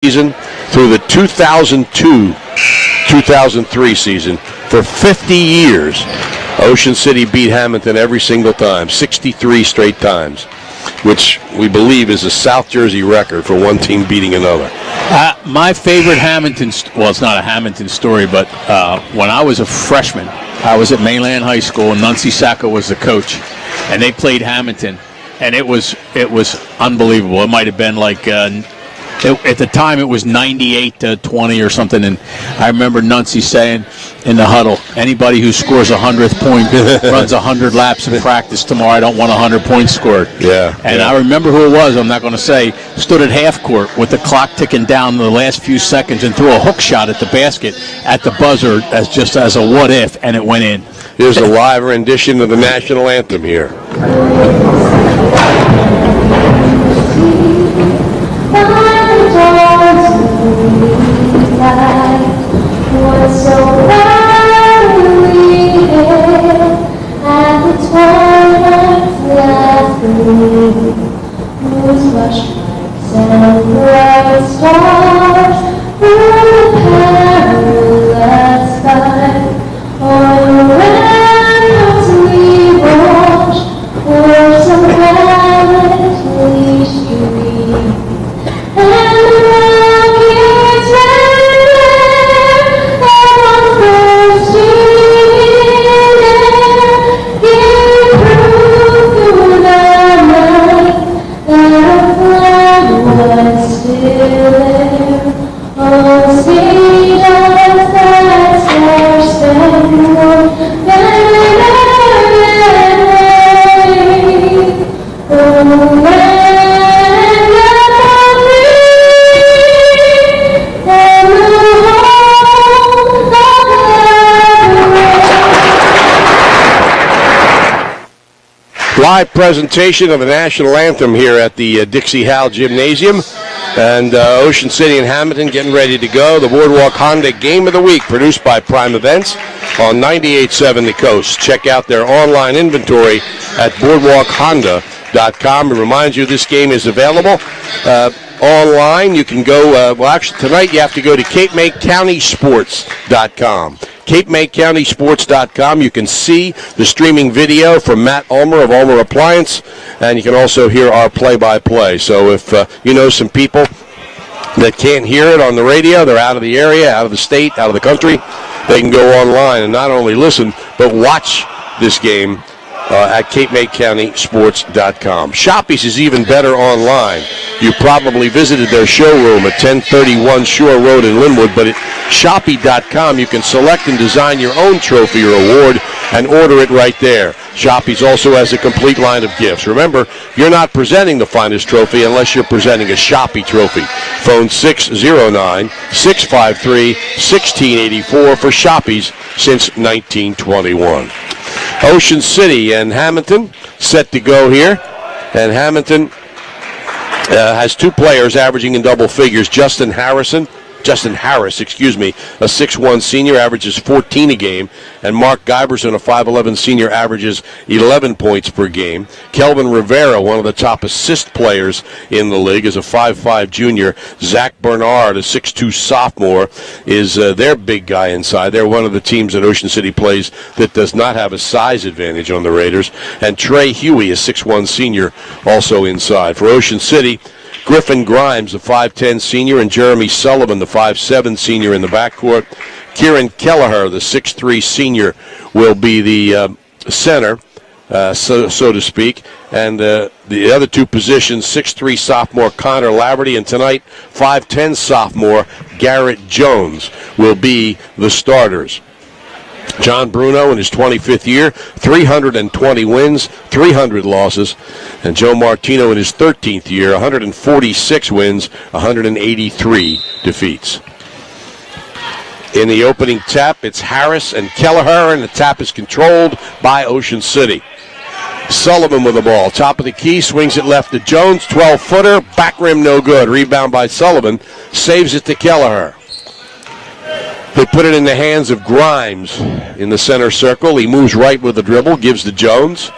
season through the 2002-2003 season. For 50 years, Ocean City beat Hammonton every single time, 63 straight times, which we believe is a South Jersey record for one team beating another. My favorite Hammonton, well, it's not a Hammonton story, but when I was a freshman, I was at Mainland High School, and Nuncy Sacco was the coach, and they played Hammonton, and it was unbelievable. It might have been like at the time it was 98-20 or something, and I remember Nuncy saying in the huddle, anybody who scores 100th point runs 100 laps in practice tomorrow. I don't want 100 points scored. Yeah. And I remember who it was, I'm not going to say, stood at half court with the clock ticking down the last few seconds and threw a hook shot at the basket at the buzzer as a what if, and it went in. Here's a live rendition of the national anthem here. Was so proudly hailed at the twilight's last gleam, whose flushed lights and bright stars through the perilous sky, o'er the ramparts we watched, o'er some gallantly stream, and the rockets Live presentation of the national anthem here at the Dixie Howell Gymnasium. And Ocean City and Hammonton getting ready to go. The Boardwalk Honda Game of the Week, produced by Prime Events on 98.7 The Coast. Check out their online inventory at boardwalkhonda.com. And remind you, this game is available online. You can go, tonight you have to go to CapeMay-CountySports.com. CapeMay-CountySports.com. You can see the streaming video from Matt Ulmer of Ulmer Appliance, and you can also hear our play-by-play. So if you know some people that can't hear it on the radio, they're out of the area, out of the state, out of the country, they can go online and not only listen, but watch this game at CapeMay-CountySports.com. Shoppy's is even better online. You probably visited their showroom at 1031 Shore Road in Linwood, but at Shoppy.com you can select and design your own trophy or award and order it right there. Shoppy's also has a complete line of gifts. Remember, you're not presenting the finest trophy unless you're presenting a Shoppy trophy. Phone 609-653-1684 for Shoppy's since 1921. Ocean City and Hammonton set to go here, and Hammonton has two players averaging in double figures. Justin Harris, a 6'1 senior, averages 14 a game, and Mark Giberson, a 5'11 senior, averages 11 points per game. Kelvin Rivera, one of the top assist players in the league, is a 5'5 junior. Zach Bernard, a 6'2 sophomore, is their big guy inside. They're one of the teams that Ocean City plays that does not have a size advantage on the Raiders. And Trey Huey, a 6'1 senior, also inside. For Ocean City, Griffin Grimes, the 5'10 senior, and Jeremy Sullivan, the 5'7 senior in the backcourt. Kieran Kelleher, the 6'3 senior, will be the center, so to speak. And the other two positions, 6'3 sophomore Connor Laverty, and tonight 5'10 sophomore Garrett Jones will be the starters. John Bruno in his 25th year, 320 wins, 300 losses. And Joe Martino in his 13th year, 146 wins, 183 defeats. In the opening tap, it's Harris and Kelleher, and the tap is controlled by Ocean City. Sullivan with the ball. Top of the key, swings it left to Jones, 12-footer, back rim no good. Rebound by Sullivan, saves it to Kelleher. They put it in the hands of Grimes in the center circle. He moves right with the dribble, gives to Jones.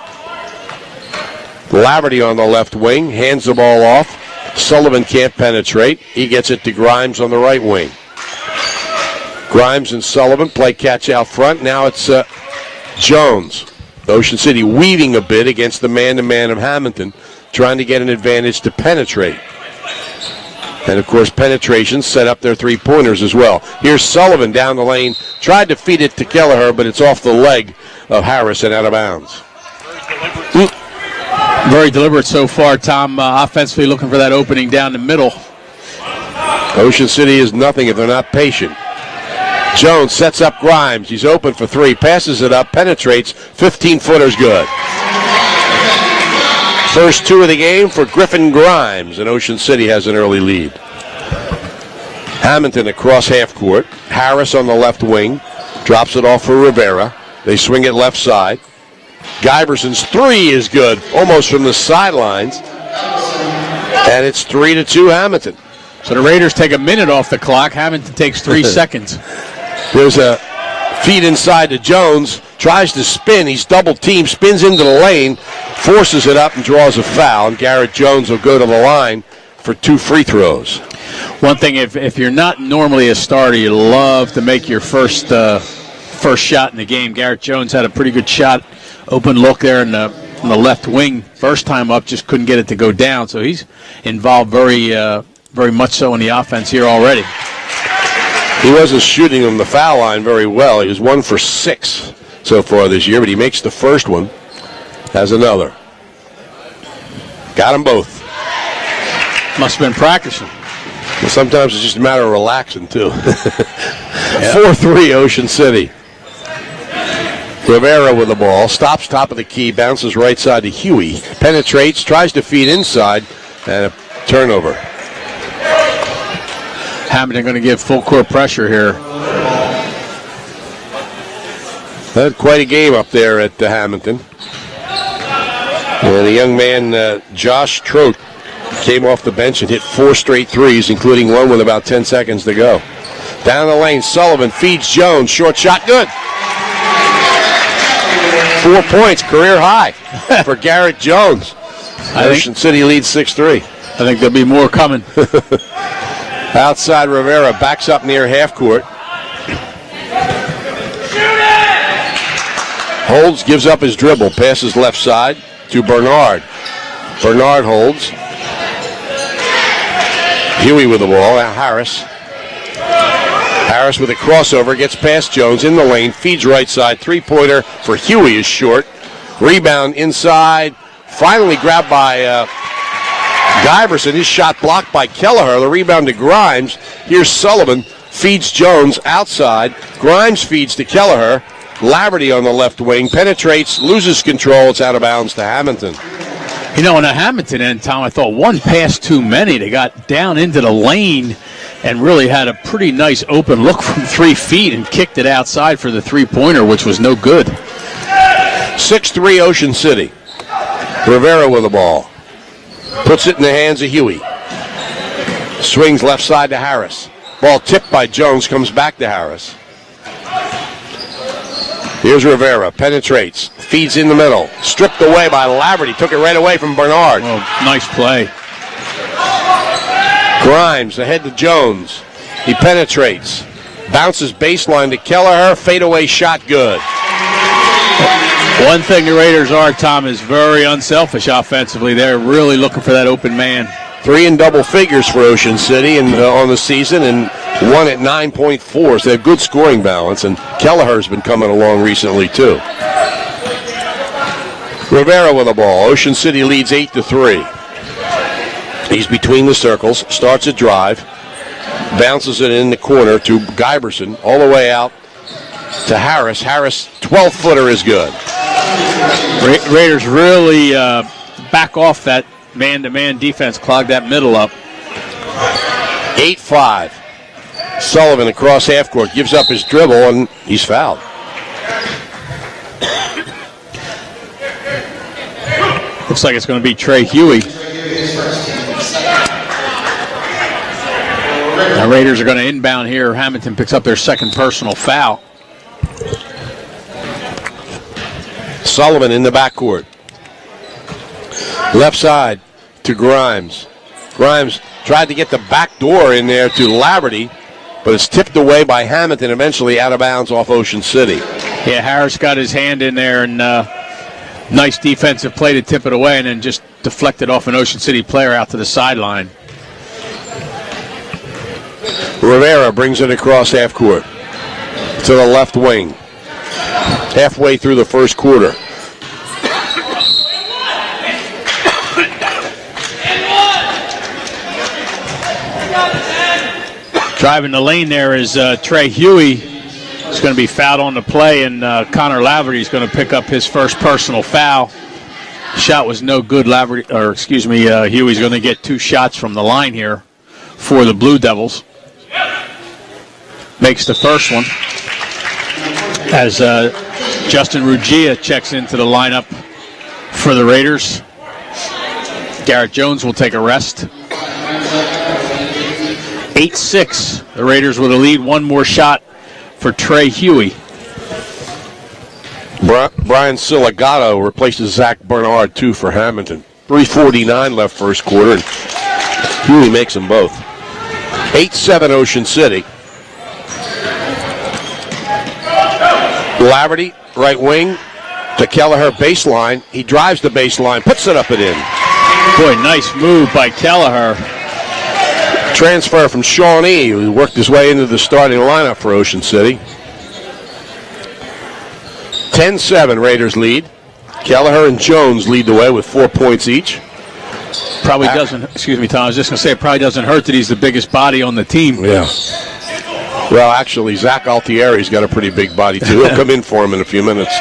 Laverty on the left wing, hands the ball off Sullivan can't penetrate. He gets it to Grimes on the right wing. Grimes and Sullivan play catch out front. Now it's Jones. Ocean City weaving a bit against the man-to-man of Hammonton, trying to get an advantage to penetrate. And, of course, penetrations set up their three-pointers as well. Here's Sullivan down the lane. Tried to feed it to Kelleher, but it's off the leg of Harris and out of bounds. Very deliberate so far, Tom. Offensively looking for that opening down the middle. Ocean City is nothing if they're not patient. Jones sets up Grimes. He's open for three. Passes it up. Penetrates. 15-footer's good. First two of the game for Griffin Grimes, and Ocean City has an early lead. Hammonton across half court. Harris on the left wing. Drops it off for Rivera. They swing it left side. Giberson's three is good, almost from the sidelines. And it's 3-2 Hammonton. So the Raiders take a minute off the clock. Hammonton takes 3 seconds. There's a feed inside to Jones. Tries to spin. He's double teamed. Spins into the lane. Forces it up and draws a foul. And Garrett Jones will go to the line for 2 free throws. One thing, if you're not normally a starter, you love to make your first shot in the game. Garrett Jones had a pretty good shot. Open look there in the left wing. First time up, just couldn't get it to go down. So he's involved very much so in the offense here already. He wasn't shooting on the foul line very well. He was 1 for 6 so far this year, but he makes the first one. Has another. Got them both. Must have been practicing. Well, sometimes it's just a matter of relaxing, too. 4-3 Ocean City. Rivera with the ball. Stops top of the key. Bounces right side to Huey. Penetrates. Tries to feed inside. And a turnover. Hammonton going to give full court pressure here. Had quite a game up there at Hammonton. And the young man, Josh Trout, came off the bench and hit 4 straight threes, including one with about 10 seconds to go. Down the lane, Sullivan feeds Jones. Short shot, good. 4 points, career high for Garrett Jones. Ocean City leads 6-3. I think there'll be more coming. Outside Rivera, backs up near half court. Holds, gives up his dribble, passes left side to Bernard. Bernard holds. Huey with the ball. Now Harris. Harris with a crossover, gets past Jones in the lane, feeds right side. 3-pointer for Huey is short. Rebound inside. Finally grabbed by Giberson. His shot blocked by Kelleher. The rebound to Grimes. Here's Sullivan. Feeds Jones outside. Grimes feeds to Kelleher. Laverty on the left wing. Penetrates, loses control. It's out of bounds to Hammonton. You know, in the Hammonton end, Tom, I thought one pass too many. They got down into the lane and really had a pretty nice open look from 3 feet and kicked it outside for the 3-pointer, which was no good. 6-3 Ocean City. Rivera with the ball. Puts it in the hands of Huey. Swings left side to Harris. Ball tipped by Jones, comes back to Harris. Here's Rivera, penetrates, feeds in the middle. Stripped away by Laverty, took it right away from Bernard. Oh, nice play. Grimes ahead to Jones. He penetrates. Bounces baseline to Kelleher. Fadeaway shot good. One thing the Raiders are, Tom, is very unselfish offensively. They're really looking for that open man. 3 in double figures for Ocean City and on the season, and 1 at 9.4. So they have good scoring balance, and Kelleher's been coming along recently too. Rivera with the ball. Ocean City leads 8-3. He's between the circles, starts a drive, bounces it in the corner to Giberson, all the way out to Harris. Harris, 12-footer is good. Raiders really back off that man-to-man defense, clog that middle up. 8-5. Sullivan across half court, gives up his dribble, and he's fouled. Looks like it's going to be Trey Huey. The Raiders are going to inbound here. Hammonton picks up their second personal foul. Sullivan in the backcourt. Left side to Grimes. Grimes tried to get the back door in there to Laverty, but it's tipped away by Hammonton, eventually out of bounds off Ocean City. Yeah, Harris got his hand in there, and nice defensive play to tip it away, and then just deflected off an Ocean City player out to the sideline. Rivera brings it across half court to the left wing. Halfway through the first quarter. Driving the lane there is Trey Huey. He's going to be fouled on the play, and Connor Laverty is going to pick up his first personal foul. Shot was no good. Huey's going to get 2 shots from the line here for the Blue Devils. Makes the first one as Justin Ruggia checks into the lineup for the Raiders. Garrett Jones will take a rest. 8-6. The Raiders with a lead. One more shot for Trey Huey. Brian Siligato replaces Zach Bernard, 2 for Hammonton. 3:49 left first quarter, and Huey makes them both. 8-7 Ocean City. Laverty, right wing, to Kelleher, baseline. He drives the baseline, puts it up and in. Boy, nice move by Kelleher. Transfer from Shawnee, who worked his way into the starting lineup for Ocean City. 10-7 Raiders lead. Kelleher and Jones lead the way with 4 points each. Probably doesn't, excuse me, Tom, I was just going to say it probably doesn't hurt that he's the biggest body on the team. Yeah. Well, actually, Zach Altieri's got a pretty big body, too. He'll come in for him in a few minutes.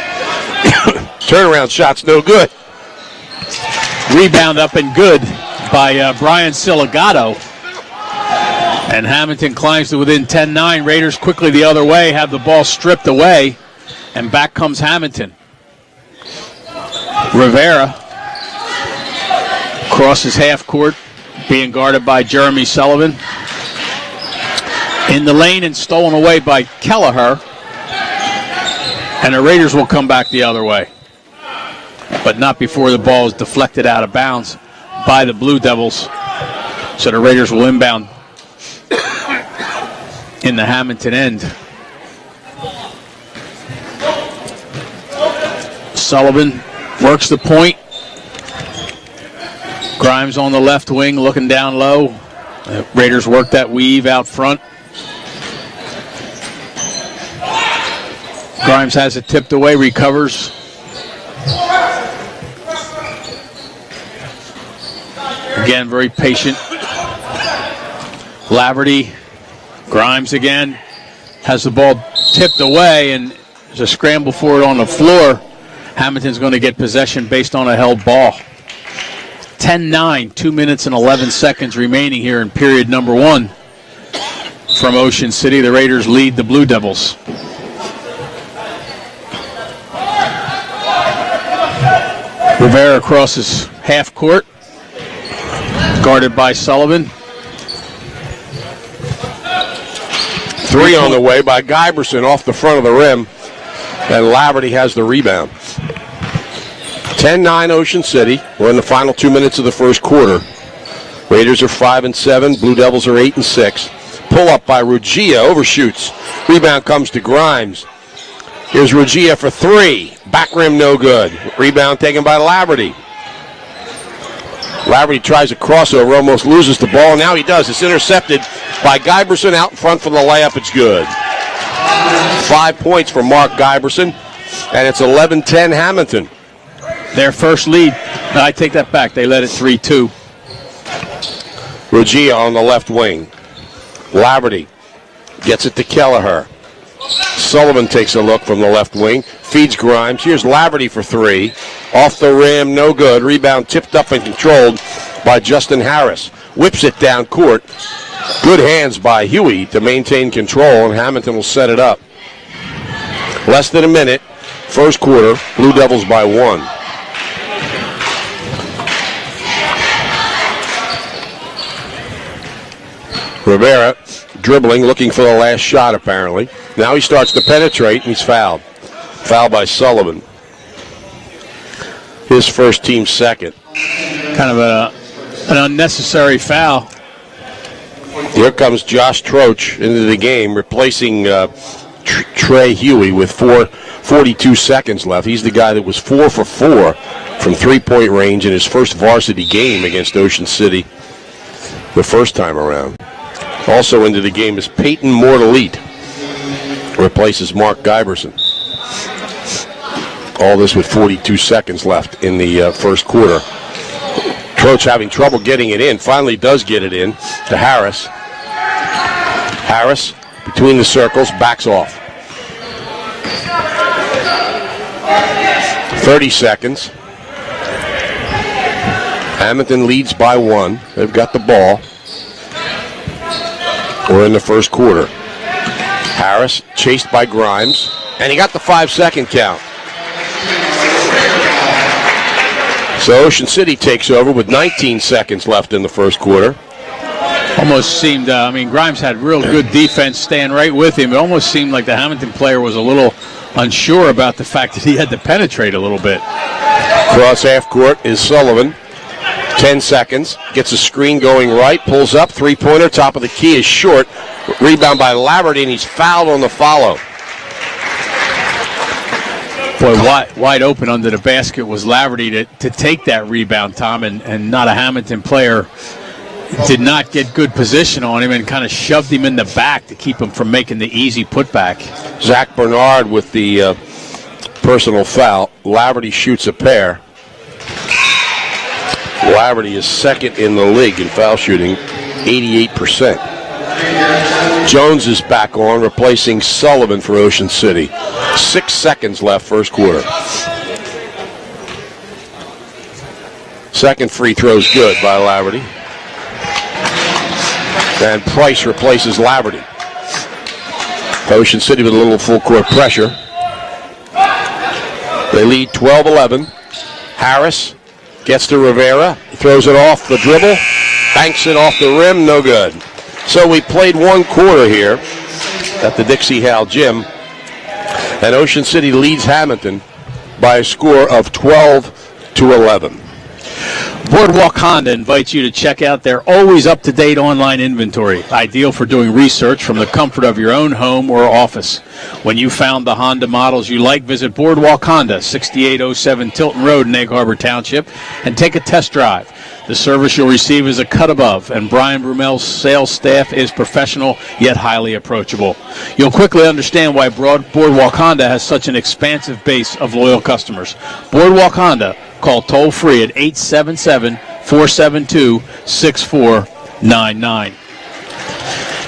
Turnaround shot's no good. Rebound up and good by Brian Siligato. And Hammonton climbs to within 10-9. Raiders quickly the other way, have the ball stripped away, and back comes Hammonton. Rivera crosses half court, being guarded by Jeremy Sullivan. In the lane and stolen away by Kelleher. And the Raiders will come back the other way. But not before the ball is deflected out of bounds by the Blue Devils. So the Raiders will inbound in the Hammonton end. Sullivan works the point. Grimes on the left wing looking down low. The Raiders work that weave out front. Grimes has it tipped away, recovers. Again, very patient. Laverty, Grimes again, has the ball tipped away, and there's a scramble for it on the floor. Hammonton's going to get possession based on a held ball. 10-9, 2 minutes and 11 seconds remaining here in period number 1. From Ocean City, the Raiders lead the Blue Devils. Rivera crosses half court, guarded by Sullivan. 3 on the way by Guyberson off the front of the rim, and Laverty has the rebound. 10-9 Ocean City. We're in the final 2 minutes of the first quarter. Raiders are 5-7. Blue Devils are 8-6. Pull up by Ruggia, overshoots. Rebound comes to Grimes. Here's Ruggia for 3. Back rim no good. Rebound taken by Laverty. Laverty tries a crossover, almost loses the ball. Now he does. It's intercepted by Guyberson out in front for the layup. It's good. 5 points for Mark Guyberson, and it's 11-10 Hammonton. Their first lead. No, I take that back. They led it 3-2. Ruggia on the left wing. Laverty gets it to Kelleher. Sullivan takes a look from the left wing. Feeds Grimes. Here's Laverty for 3. Off the rim, no good. Rebound tipped up and controlled by Justin Harris. Whips it down court. Good hands by Huey to maintain control, and Hammonton will set it up. Less than a minute. First quarter. Blue Devils by 1. Rivera dribbling, looking for the last shot apparently. Now he starts to penetrate, and he's fouled. Fouled by Sullivan. His first, team second. Kind of An unnecessary foul. Here comes Josh Troach into the game, replacing Trey Huey with 42 seconds left. He's the guy that was 4 for 4 from three-point range in his first varsity game against Ocean City the first time around. Also into the game is Peyton Mortalite, replaces Mark Giberson. All this with 42 seconds left in the first quarter. Troach having trouble getting it in, finally does get it in to Harris. Harris, between the circles, backs off. 30 seconds. Hammonton leads by 1. They've got the ball. We're in the first quarter. Harris chased by Grimes, and he got the 5-second count. So Ocean City takes over with 19 seconds left in the first quarter. Almost seemed, Grimes had real good defense staying right with him. It almost seemed like the Hammonton player was a little unsure about the fact that he had to penetrate a little bit. Cross half court is Sullivan. 10 seconds. Gets a screen going right. Pulls up. Three-pointer. Top of the key is short. Rebound by Laverty, and he's fouled on the follow. Boy, wide open under the basket was Laverty to take that rebound, Tom, and not a Hammonton player did not get good position on him and kind of shoved him in the back to keep him from making the easy putback. Zach Bernard with the personal foul. Laverty shoots a pair. Laverty is second in the league in foul shooting, 88%. Jones is back on, replacing Sullivan for Ocean City. 6 seconds left first quarter. Second free throw's good by Laverty. And Price replaces Laverty. Ocean City with a little full court pressure. They lead 12-11. Harris gets to Rivera, throws it off the dribble, banks it off the rim, no good. So we played one quarter here at the Dixie Hal Gym, and Ocean City leads Hammonton by a score of 12-11. Boardwalk Honda invites you to check out their always up-to-date online inventory, ideal for doing research from the comfort of your own home or office. When you found the Honda models you like, visit Boardwalk Honda, 6807 Tilton Road in Egg Harbor Township, and take a test drive. The service you'll receive is a cut above, and Brian Brumel's sales staff is professional yet highly approachable. You'll quickly understand why Boardwalk Honda has such an expansive base of loyal customers. Boardwalk Honda, call toll-free at 877-472-6499.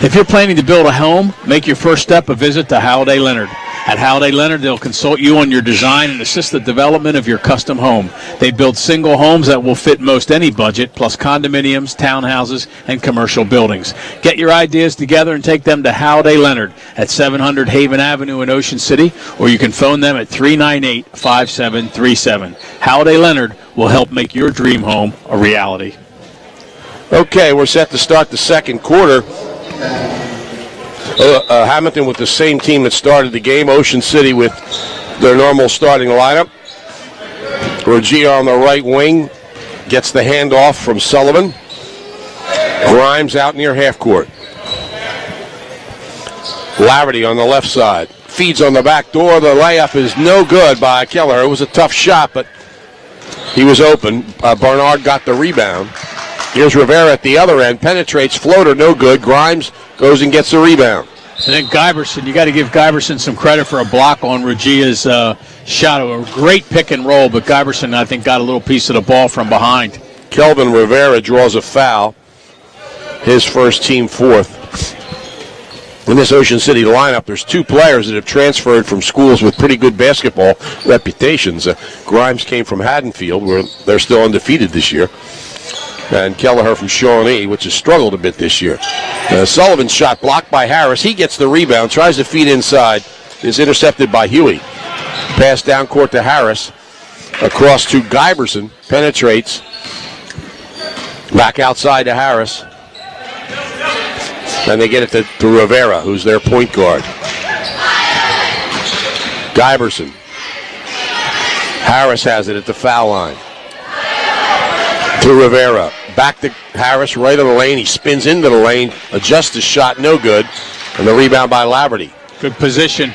If you're planning to build a home, make your first step a visit to Halliday Leonard. At Halliday Leonard, they'll consult you on your design and assist the development of your custom home. They build single homes that will fit most any budget, plus condominiums, townhouses, and commercial buildings. Get your ideas together and take them to Halliday Leonard at 700 Haven Avenue in Ocean City, or you can phone them at 398-5737. Halliday Leonard will help make your dream home a reality. Okay, we're set to start the second quarter. Hammonton with the same team that started the game. Ocean City with their normal starting lineup. Ruggia on the right wing gets the handoff from Sullivan. Grimes out near half court. Laverty on the left side. Feeds on the back door. The layup is no good by Kelleher. It was a tough shot, but he was open. Barnard got the rebound. Here's Rivera at the other end. Penetrates. Floater, no good. Grimes goes and gets the rebound. And then Giberson, you got to give Giberson some credit for a block on Ruggia's shot. A great pick and roll, but Giberson, I think, got a little piece of the ball from behind. Kelvin Rivera draws a foul. His first, team fourth. In this Ocean City lineup, there's two players that have transferred from schools with pretty good basketball reputations. Grimes came from Haddonfield, where they're still undefeated this year. And Kelleher from Shawnee, which has struggled a bit this year. Sullivan's shot blocked by Harris. He gets the rebound, tries to feed inside, is intercepted by Huey. Pass down court to Harris. Across to Giberson, penetrates. Back outside to Harris. And they get it to Rivera, who's their point guard. Giberson. Harris has it at the foul line. To Rivera. Back to Harris, right of the lane. He spins into the lane, adjusts his shot, no good. And the rebound by Laverty. Good position.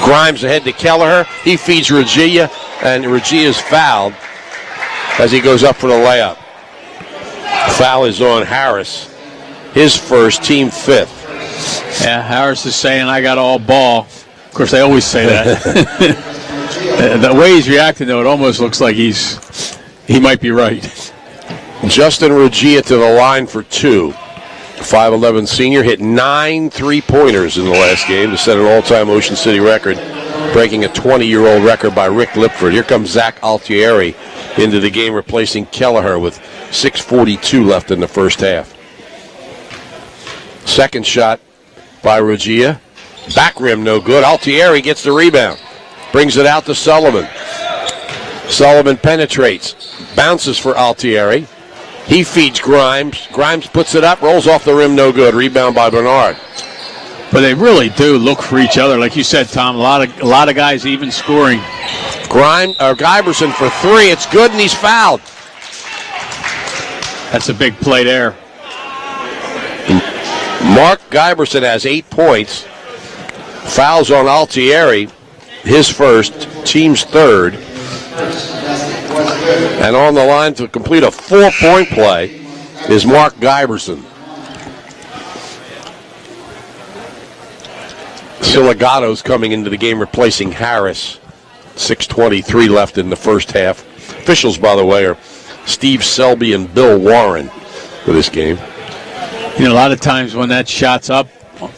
Grimes ahead to Kelleher. He feeds Ruggia, and Ruggia's fouled as he goes up for the layup. Foul is on Harris. His first, team fifth. Yeah, Harris is saying, I got all ball. Of course, they always say that. The way he's reacting, though, it almost looks like he might be right. Justin Ruggia to the line for two. 5'11 senior, hit 9 3-pointers in the last game to set an all-time Ocean City record, breaking a 20-year-old record by Rick Lipford. Here comes Zach Altieri into the game, replacing Kelleher with 6:42 left in the first half. Second shot by Ruggia. Back rim no good. Altieri gets the rebound. Brings it out to Sullivan. Sullivan penetrates. Bounces for Altieri. He feeds Grimes. Grimes puts it up, rolls off the rim, no good. Rebound by Bernard. But they really do look for each other, like you said, Tom. A lot of guys even scoring. Guyberson for three. It's good, and he's fouled. That's a big play there. Mark Guyberson has 8 points. Fouls on Altieri, his first, team's third. And on the line to complete a 4-point play is Mark Guyberson. Siligato's coming into the game replacing Harris. 6:23 left in the first half. Officials, by the way, are Steve Selby and Bill Warren for this game. You know, a lot of times when that shot's up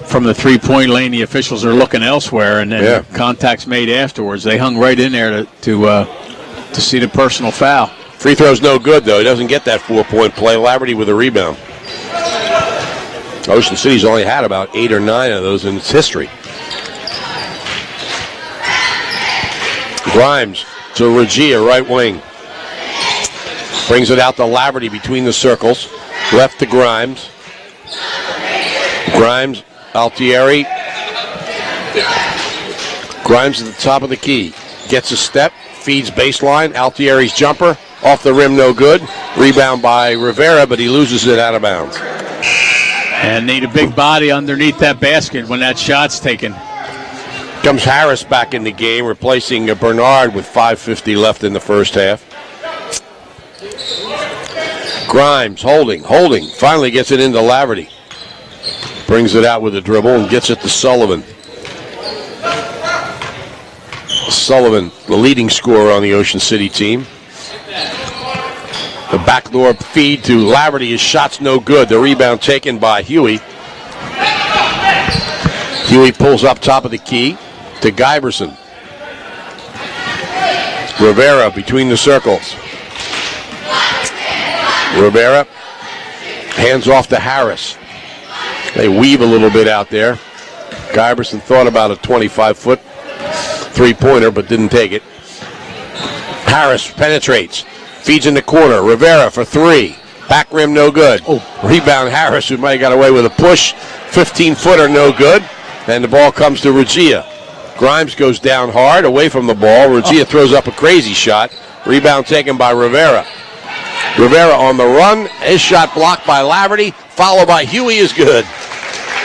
from the three-point lane, the officials are looking elsewhere, and then contact's made afterwards. They hung right in there to see the personal foul. Free throw's no good, though. He doesn't get that 4-point play. Laverty with a rebound. Ocean City's only had about 8 or 9 of those in its history. Grimes to Ruggia, right wing. Brings it out to Laverty between the circles. Left to Grimes. Grimes, Altieri. Grimes at the top of the key. Gets a step, feeds baseline. Altieri's jumper, off the rim, no good. Rebound by Rivera, but he loses it out of bounds. And need a big body underneath that basket when that shot's taken. Comes Harris back in the game, replacing Bernard with 5:50 left in the first half. Grimes holding, finally gets it into Laverty. Brings it out with a dribble and gets it to Sullivan. Sullivan, the leading scorer on the Ocean City team. The backdoor feed to Laverty. His shot's no good. The rebound taken by Huey. Huey pulls up top of the key to Guyberson. Rivera between the circles. Rivera hands off to Harris. They weave a little bit out there. Guyberson thought about a 25-foot three-pointer, but didn't take it. Harris penetrates. Feeds in the corner. Rivera for three. Back rim, no good. Rebound Harris, who might have got away with a push. 15-footer, no good. And the ball comes to Ruggia. Grimes goes down hard, away from the ball. Ruggia throws up a crazy shot. Rebound taken by Rivera. Rivera on the run. His shot blocked by Laverty, followed by Huey is good.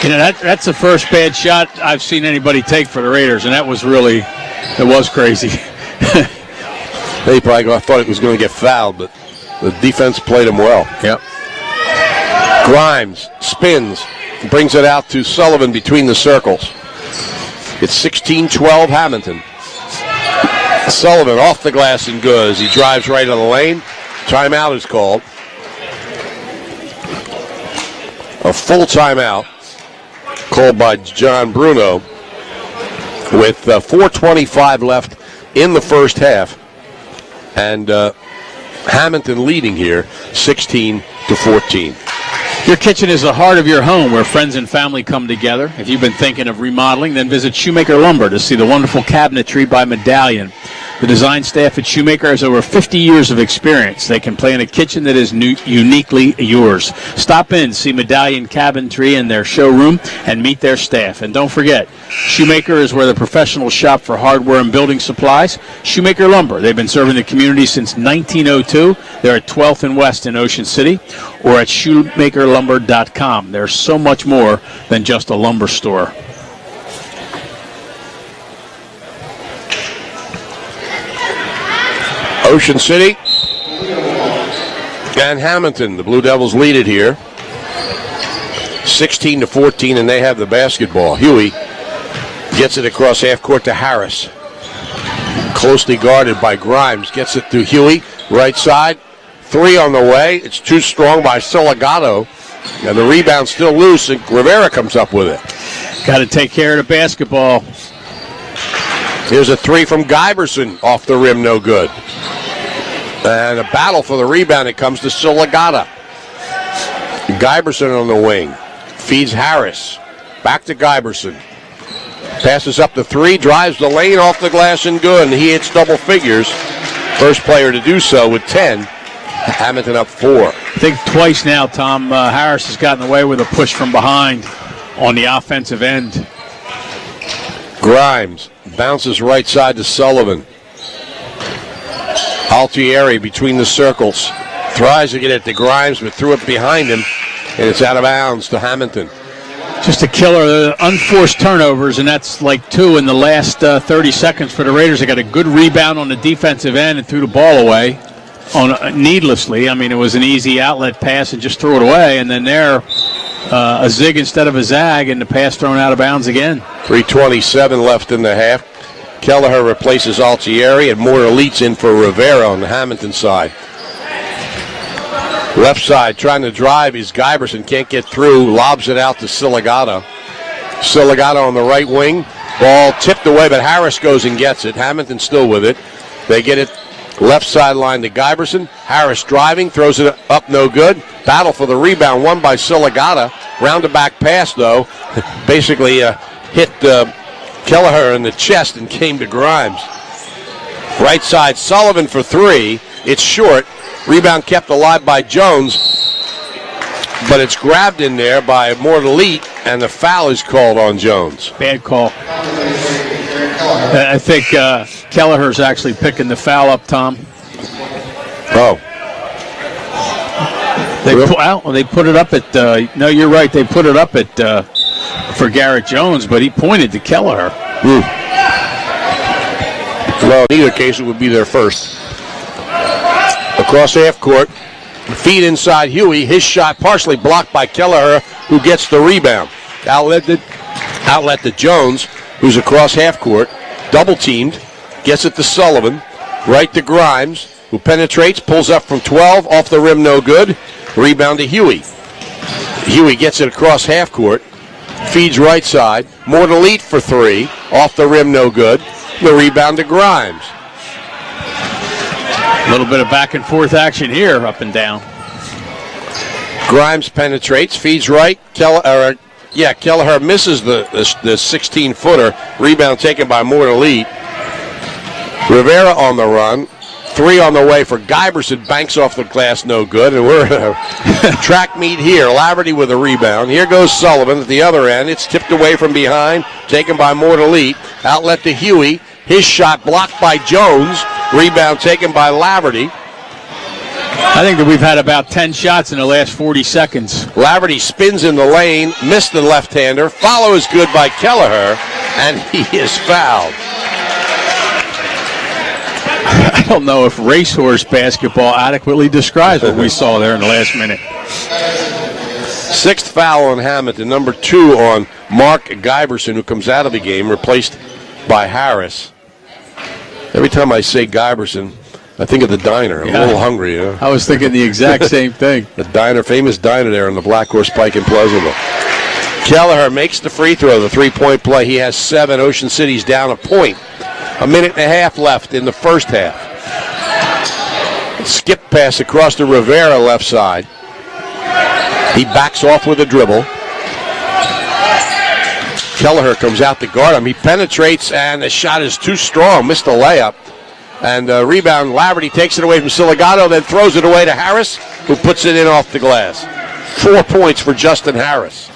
You know, that's the first bad shot I've seen anybody take for the Raiders, and that was really, it was crazy. They probably thought it was going to get fouled, but the defense played him well. Yep. Grimes spins, brings it out to Sullivan between the circles. It's 16-12 Hammonton. Sullivan off the glass and good as he drives right on the lane. Timeout is called. A full timeout called by John Bruno with 4:25 left in the first half. And Hammonton leading here 16-14. Your kitchen is the heart of your home where friends and family come together. If you've been thinking of remodeling, then visit Shoemaker Lumber to see the wonderful cabinetry by Medallion. The design staff at Shoemaker has over 50 years of experience. They can plan a kitchen that is uniquely yours. Stop in, see Medallion Cabinetry in their showroom, and meet their staff. And don't forget, Shoemaker is where the professionals shop for hardware and building supplies. Shoemaker Lumber. They've been serving the community since 1902. They're at 12th and West in Ocean City, or at shoemakerlumber.com. There's so much more than just a lumber store. Ocean City and Hammonton. The Blue Devils lead it here. 16-14, and they have the basketball. Huey gets it across half court to Harris. Closely guarded by Grimes. Gets it to Huey. Right side. 3 on the way. It's too strong by Siligato. And the rebound still loose, and Rivera comes up with it. Got to take care of the basketball. Here's a 3 from Giberson. Off the rim, no good. And a battle for the rebound. It comes to Siligata. Giberson on the wing. Feeds Harris. Back to Giberson. Passes up the 3. Drives the lane off the glass and good. And he hits double figures. First player to do so with 10. Hammonton up 4. I think twice now, Tom, Harris has gotten away with a push from behind on the offensive end. Grimes bounces right side to Sullivan. Altieri between the circles. Tries to get it to Grimes, but threw it behind him, and it's out of bounds to Hammonton. Just a killer. Unforced turnovers, and that's like 2 in the last 30 seconds for the Raiders. They got a good rebound on the defensive end and threw the ball away needlessly. I mean, it was an easy outlet pass and just threw it away, and then a zig instead of a zag, and the pass thrown out of bounds again. 3:27 left in the half. Kelleher replaces Altieri, and more elites in for Rivera on the Hammonton side. Left side trying to drive is Giberson. Can't get through. Lobs it out to Siligata. Siligata on the right wing. Ball tipped away, but Harris goes and gets it. Hammonton still with it. They get it left sideline to Giberson. Harris driving, throws it up, no good. Battle for the rebound, won by Siligata. Round-to-back pass, though. Basically hit Kelleher in the chest and came to Grimes. Right side, Sullivan for 3. It's short. Rebound kept alive by Jones, but it's grabbed in there by Mortalite, and the foul is called on Jones. Bad call. I think Kelleher's actually picking the foul up, Tom. Oh. They put it up at, no, you're right, they put it up at for Garrett Jones, but he pointed to Kelleher. Well, in either case, it would be their first. Across half court, feed inside Huey. His shot partially blocked by Kelleher, who gets the rebound. Outlet to Jones, who's across half court, double teamed, gets it to Sullivan, right to Grimes, who penetrates, pulls up from 12, off the rim, no good. Rebound to Huey. Huey gets it across half court, feeds right side, Mortalite for 3, off the rim, no good. The rebound to Grimes. A little bit of back and forth action here, up and down. Grimes penetrates, feeds right. Kelleher misses the 16-footer. Rebound taken by Mortalite. Rivera on the run. 3 on the way for Giberson. Banks off the glass, no good. And we're in a track meet here. Laverty with a rebound. Here goes Sullivan at the other end. It's tipped away from behind. Taken by Mortalite. Outlet to Huey. His shot blocked by Jones. Rebound taken by Laverty. I think that we've had about 10 shots in the last 40 seconds. Laverty spins in the lane, missed the left-hander. Follow is good by Kelleher, and he is fouled. I don't know if racehorse basketball adequately describes what we saw there in the last minute. 6th foul on Hammonton, number 2 on Mark Giberson, who comes out of the game, replaced by Harris. Every time I say Giberson, I think of the diner. I'm a little hungry. You know? I was thinking the exact same thing. The diner, famous diner there on the Black Horse Pike in Pleasantville. Kelleher makes the free throw, the 3-point play. He has 7. Ocean City's down a point. A minute and a half left in the first half. Skip pass across to Rivera left side. He backs off with a dribble. Kelleher comes out to guard him. He penetrates, and the shot is too strong. Missed the layup. And rebound, Laverty takes it away from Siligato, then throws it away to Harris, who puts it in off the glass. 4 points for Justin Harris.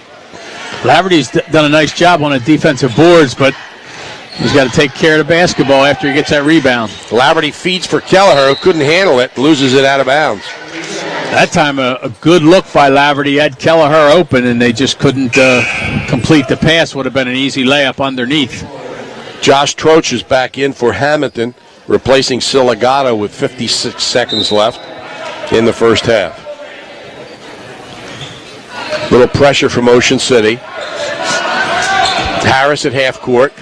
Laverty's done a nice job on the defensive boards, but he's got to take care of the basketball after he gets that rebound. Laverty feeds for Kelleher, who couldn't handle it, loses it out of bounds. That time a good look by Laverty had Kelleher open, and they just couldn't complete the pass. Would have been an easy layup underneath. Josh Troach is back in for Hammonton, replacing Siligato with 56 seconds left in the first half. Little pressure from Ocean City. Harris at half court.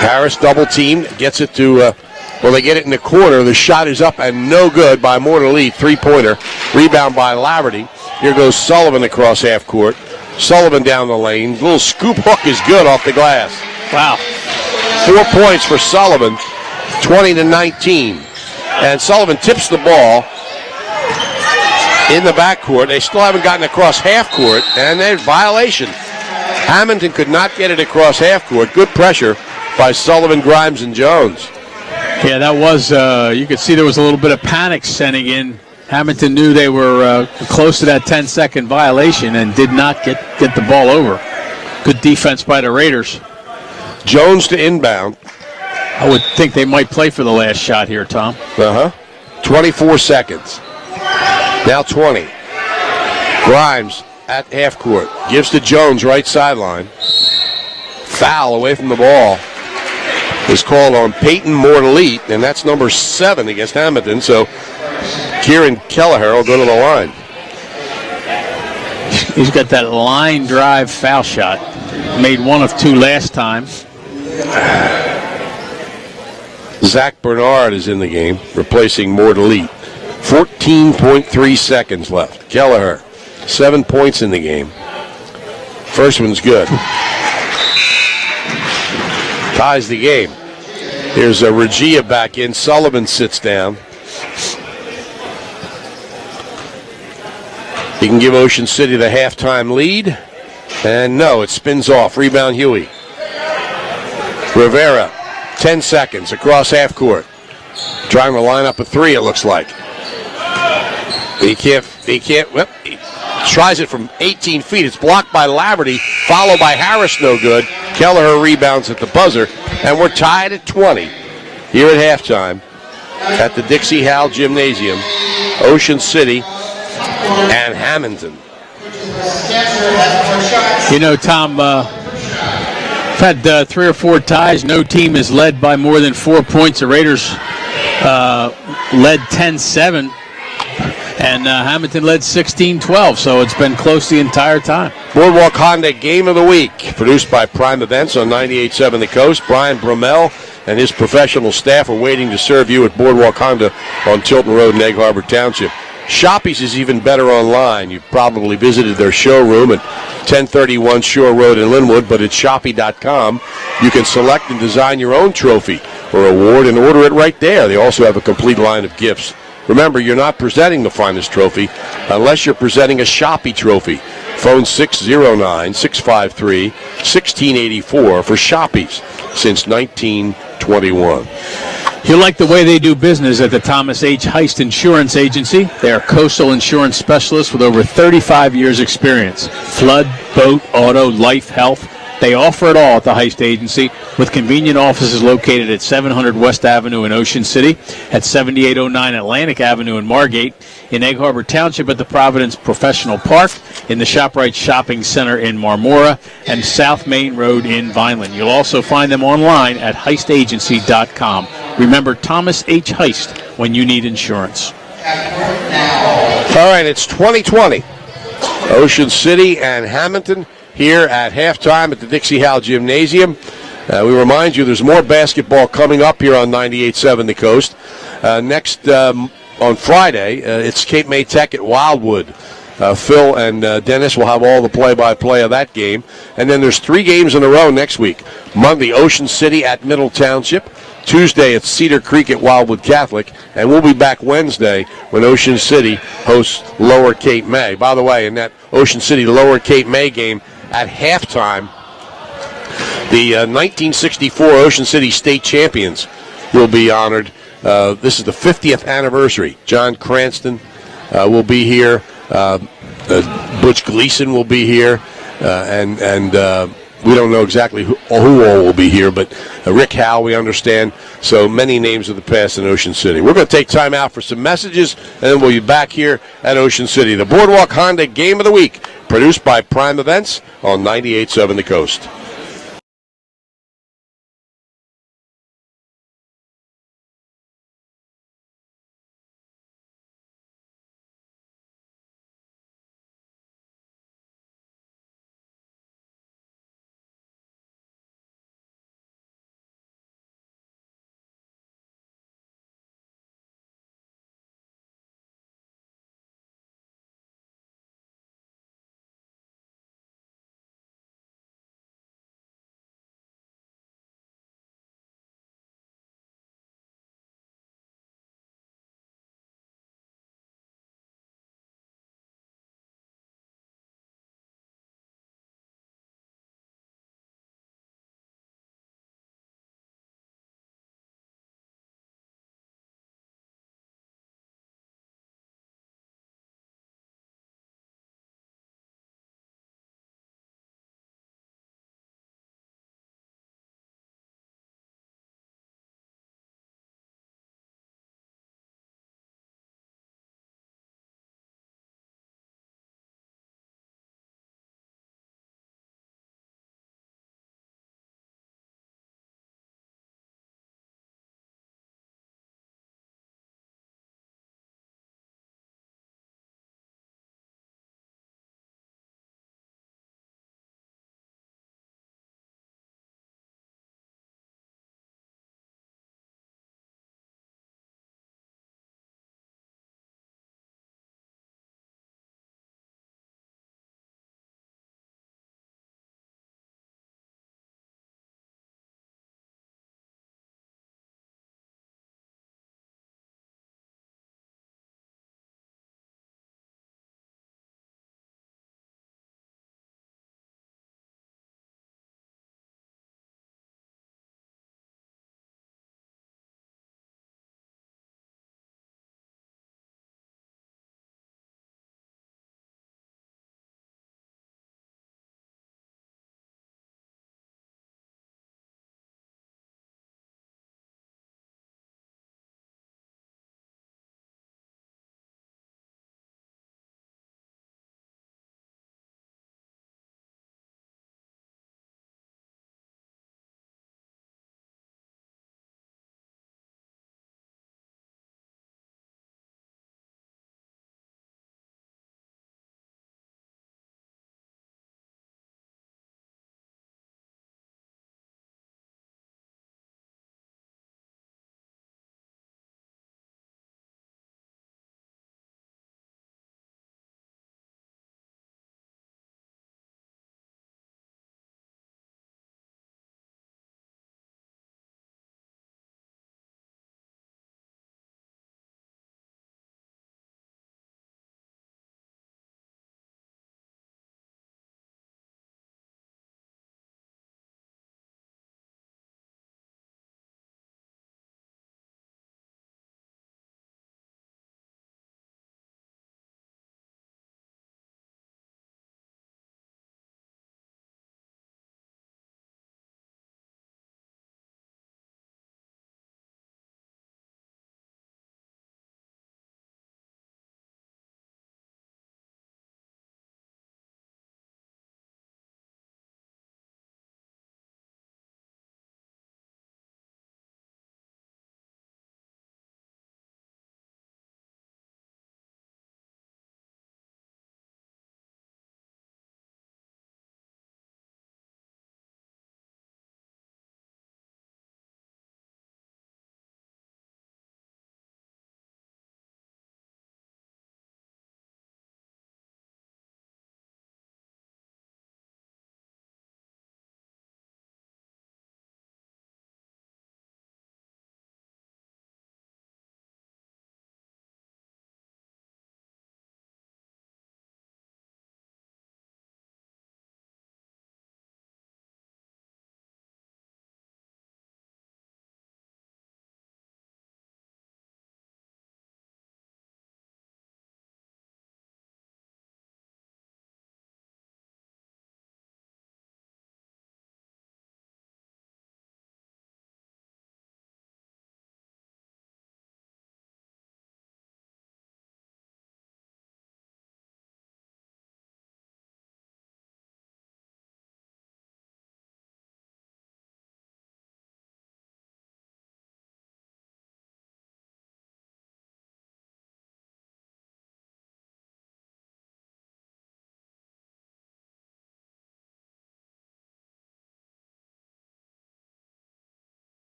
Harris double teamed, gets it to, they get it in the corner. The shot is up and no good by Morley, 3-pointer. Rebound by Laverty. Here goes Sullivan across half court. Sullivan down the lane. Little scoop hook is good off the glass. Wow. 4 points for Sullivan, 20-19. And Sullivan tips the ball in the backcourt. They still haven't gotten across half court, and there's violation. Hammonton could not get it across half court. Good pressure by Sullivan, Grimes, and Jones. Yeah, that was, you could see there was a little bit of panic setting in. Hammonton knew they were close to that 10-second violation and did not get the ball over. Good defense by the Raiders. Jones to inbound. I would think they might play for the last shot here, Tom. 24 seconds. Now 20. Grimes at half court. Gives to Jones, right sideline. Foul away from the ball is called on Peyton Morley, and that's number 7 against Hammonton. So Kieran Kelleher will go to the line. He's got that line drive foul shot. Made 1 of 2 last time. Zach Bernard is in the game, replacing Morley. 14.3 seconds left. Kelleher, 7 points in the game. First one's good. Ties the game. Here's a Ruggia back in. Sullivan sits down. He can give Ocean City the halftime lead. And no, it spins off. Rebound Huey. Rivera, 10 seconds across half court. Trying to line up a 3, it looks like. He tries it from 18 feet. It's blocked by Laverty, followed by Harris, no good. Kelleher rebounds at the buzzer, and we're tied at 20 here at halftime at the Dixie Howell Gymnasium, Ocean City and Hammonton. You know, Tom, we've had 3 or 4 ties. No team is led by more than 4 points. The Raiders led 10-7. And Hammonton led 16-12, so it's been close the entire time. Boardwalk Honda Game of the Week, produced by Prime Events on 98.7 The Coast. Brian Brummel and his professional staff are waiting to serve you at Boardwalk Honda on Tilton Road in Egg Harbor Township. Shoppy's is even better online. You've probably visited their showroom at 1031 Shore Road in Linwood, but at Shoppy.com, you can select and design your own trophy or award and order it right there. They also have a complete line of gifts. Remember, you're not presenting the finest trophy unless you're presenting a Shoppy trophy. Phone 609-653-1684 for Shoppy's since 1921. You like the way they do business at the Thomas H. Heist Insurance Agency. They are coastal insurance specialists with over 35 years experience. Flood, boat, auto, life, health. They offer it all at the Heist Agency, with convenient offices located at 700 West Avenue in Ocean City, at 7809 Atlantic Avenue in Margate, in Egg Harbor Township at the Providence Professional Park, in the ShopRite Shopping Center in Marmora, and South Main Road in Vineland. You'll also find them online at heistagency.com. Remember Thomas H. Heist when you need insurance. All right, it's 2020. Ocean City and Hammonton here at halftime at the Dixie Howell Gymnasium. We remind you there's more basketball coming up here on 98.7 The Coast. Next on Friday, it's Cape May Tech at Wildwood. Phil and Dennis will have all the play-by-play of that game. And then there's 3 games in a row next week. Monday, Ocean City at Middle Township. Tuesday, it's Cedar Creek at Wildwood Catholic. And we'll be back Wednesday when Ocean City hosts Lower Cape May. By the way, in that Ocean City Lower Cape May game, at halftime, the 1964 Ocean City State champions will be honored. This is the 50th anniversary. John Cranston will be here. Butch Gleason will be here. And we don't know exactly who all will be here, but Rick Howe, we understand. So many names of the past in Ocean City. We're going to take time out for some messages, and then we'll be back here at Ocean City. The Boardwalk Honda Game of the Week, produced by Prime Events on 98.7 The Coast.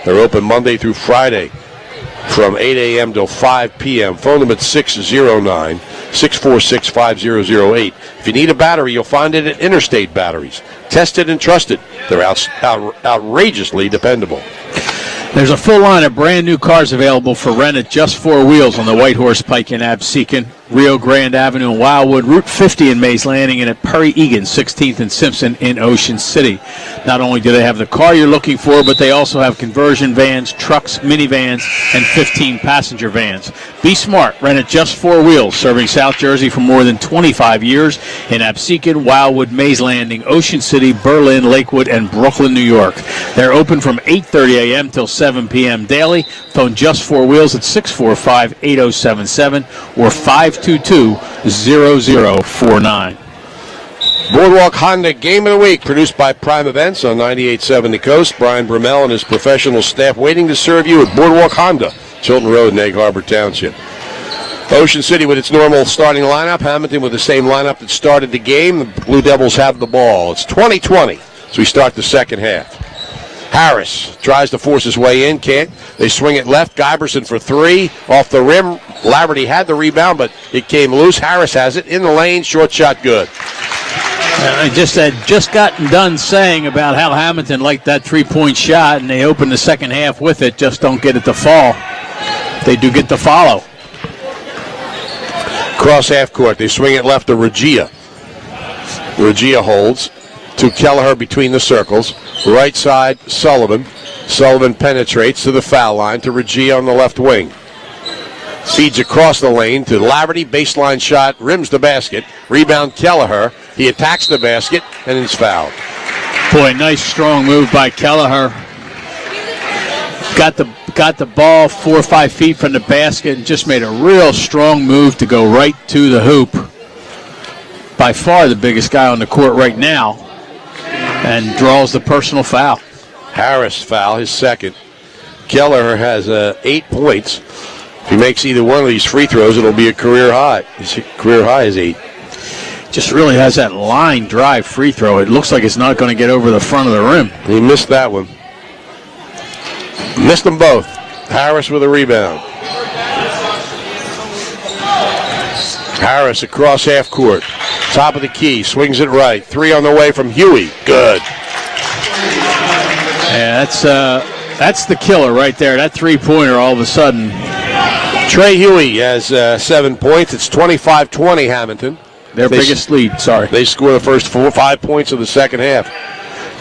They're open Monday through Friday from 8 a.m. till 5 p.m. Phone them at 609-646-5008. If you need a battery, you'll find it at Interstate Batteries. Tested and trusted. They're outrageously dependable. There's a full line of brand new cars available for rent at Just Four Wheels on the White Horse Pike in Absecon, Rio Grande Avenue in Wildwood, Route 50 in Mays Landing, and at Perry Egan, 16th and Simpson in Ocean City. Not only do they have the car you're looking for, but they also have conversion vans, trucks, minivans, and 15-passenger vans. Be smart. Rent at Just Four Wheels, serving South Jersey for more than 25 years in Absecon, Wildwood, Mays Landing, Ocean City, Berlin, Lakewood, and Brooklyn, New York. They're open from 8:30 a.m. till 7 p.m. daily. Phone Just Four Wheels at 645-8077 or 522-0049. Boardwalk Honda Game of the Week, produced by Prime Events on 98.7 The Coast. Brian Brummel and his professional staff waiting to serve you at Boardwalk Honda, Chilton Road in Egg Harbor Township. Ocean City with its normal starting lineup. Hammonton with the same lineup that started the game. The Blue Devils have the ball. It's 20-20, so we start the second half. Harris tries to force his way in, can't. They swing it left. Giberson for three. Off the rim. Laverty had the rebound, but it came loose. Harris has it in the lane. Short shot good. I just gotten done saying about how Hammonton liked that three-point shot, and they opened the second half with it, just don't get it to fall. They do get the follow. Cross half court. They swing it left to Ruggia. Ruggia holds to Kelleher between the circles. Right side, Sullivan. Sullivan penetrates to the foul line to Ruggia on the left wing. Feeds across the lane to Laverty. Baseline shot, rims the basket. Rebound Kelleher. He attacks the basket and is fouled. Boy, nice strong move by Kelleher. Got the ball 4 or 5 feet from the basket and just made a real strong move to go right to the hoop. By far the biggest guy on the court right now, and draws the personal foul. Harris foul, his second. Kelleher has 8 points. If he makes either one of these free throws, it'll be a career high. His career high is 8. Just really has that line drive free throw. It looks like it's not going to get over the front of the rim. He missed that one. Missed them both. Harris with a rebound. Harris across half court. Top of the key. Swings it right. 3 on the way from Huey. Good. Yeah, that's the killer right there. That three-pointer all of a sudden. Trey Huey has 7 points. It's 25-20 Hammonton. Their biggest lead, sorry. They score the first 5 points of the second half.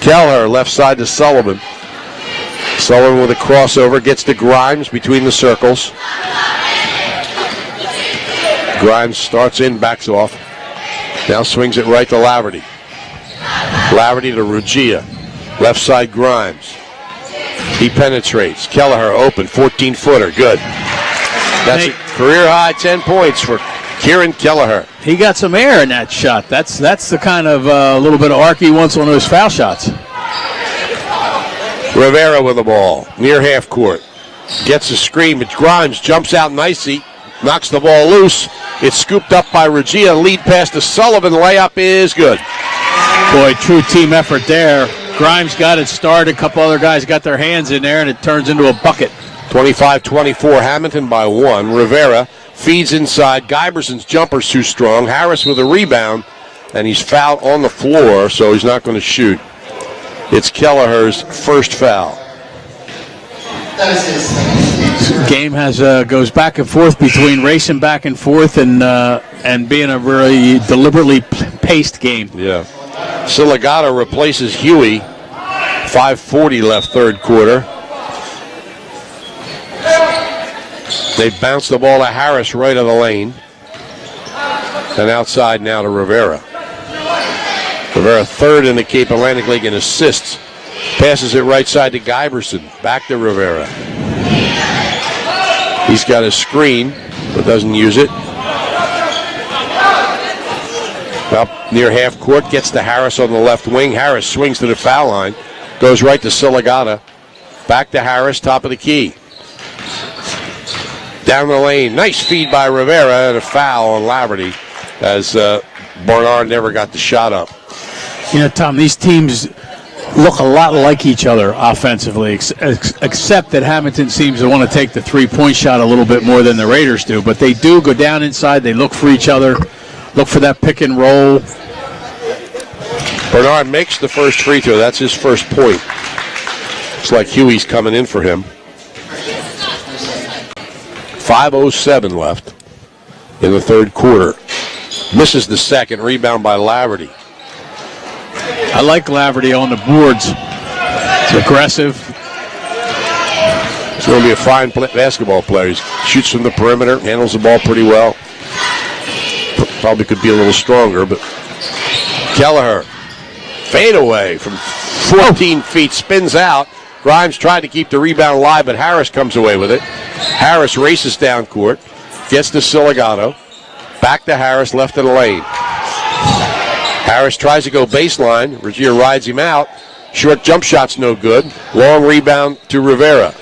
Kelleher left side to Sullivan. Sullivan with a crossover, gets to Grimes between the circles. Grimes starts in, backs off. Now swings it right to Laverty. Laverty to Ruggia. Left side Grimes. He penetrates. Kelleher open, 14-footer, good. That's a career high 10 points for Kieran Kelleher. He got some air in that shot. That's the kind of little bit of arc he wants on those foul shots. Rivera with the ball, near half court. Gets a screen, but Grimes jumps out nicely, knocks the ball loose. It's scooped up by Ruggia. Lead pass to Sullivan. Layup is good. Boy, true team effort there. Grimes got it started. A couple other guys got their hands in there, and it turns into a bucket. 25-24, Hammonton by 1. Rivera feeds inside. Giberson's jumper's too strong. Harris with a rebound, and he's fouled on the floor, so he's not going to shoot. It's Kelleher's first foul. Game goes back and forth between racing back and forth and being a really deliberately paced game. Yeah. Siligata replaces Huey. 5:40 left third quarter. They bounce the ball to Harris right of the lane. And outside now to Rivera. Rivera third in the Cape Atlantic League in assists. Passes it right side to Giberson. Back to Rivera. He's got a screen, but doesn't use it. Up near half court, gets to Harris on the left wing. Harris swings to the foul line. Goes right to Siligata. Back to Harris, top of the key. Down the lane. Nice feed by Rivera and a foul on Laverty as Barnard never got the shot up. You know, Tom, these teams look a lot like each other offensively, except that Hammonton seems to want to take the three-point shot a little bit more than the Raiders do. But they do go down inside. They look for each other, look for that pick and roll. Bernard makes the first free throw. That's his first point. Looks like Huey's coming in for him. 5:07 left in the third quarter. Misses the second. Rebound by Laverty. I like Laverty on the boards. It's aggressive. He's going to be a fine basketball player. He shoots from the perimeter, handles the ball pretty well. Probably could be a little stronger, but Kelleher, fade away from 14 feet, spins out. Grimes tried to keep the rebound alive, but Harris comes away with it. Harris races down court, gets to Siligato, back to Harris, left of the lane. Harris tries to go baseline. Ruggia rides him out. Short jump shot's no good. Long rebound to Rivera.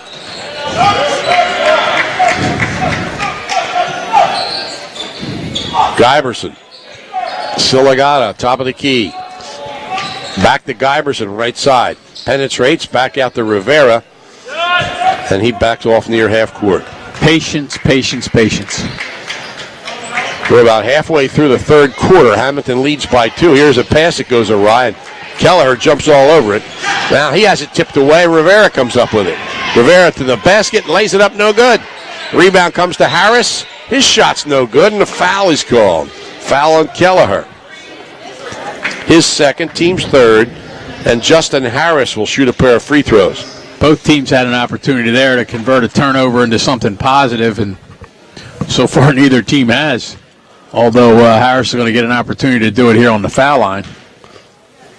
Guyberson. Siligato, top of the key. Back to Guyberson, right side. Penetrates, back out to Rivera. And he backs off near half court. Patience, patience, patience. We're about halfway through the third quarter. Hammonton leads by 2. Here's a pass that goes awry. Kelleher jumps all over it. Now he has it tipped away. Rivera comes up with it. Rivera to the basket, lays it up, no good. Rebound comes to Harris. His shot's no good, and a foul is called. Foul on Kelleher. His second, team's third, and Justin Harris will shoot a pair of free throws. Both teams had an opportunity there to convert a turnover into something positive, and so far neither team has. Although Harris is going to get an opportunity to do it here on the foul line.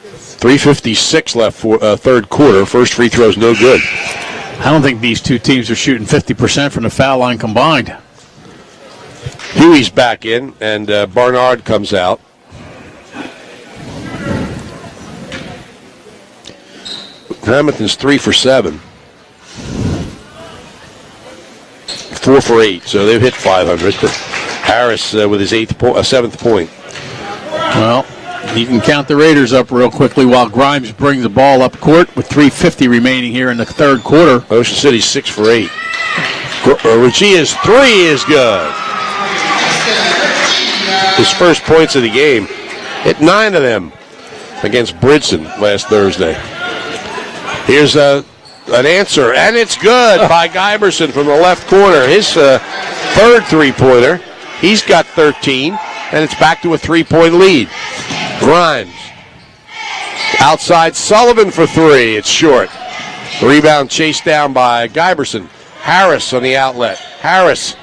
3:56 left for third quarter. First free throw is no good. I don't think these two teams are shooting 50% from the foul line combined. Huey's back in, and Barnard comes out. Hammonton's 3 for 7. 4 for 8, so they've hit 500. Harris with his 7th point. Well, you can count the Raiders up real quickly while Grimes brings the ball up court with 3:50 remaining here in the third quarter. Ocean City's 6 for 8. Ruggia's 3 is good. His first points of the game. Hit 9 of them against Bridson last Thursday. Here's an answer, and it's good by Guyberson from the left corner. His third three-pointer. He's got 13, and it's back to a 3-point lead. Grimes. Outside Sullivan for 3. It's short. The rebound chased down by Guyberson. Harris on the outlet. Harris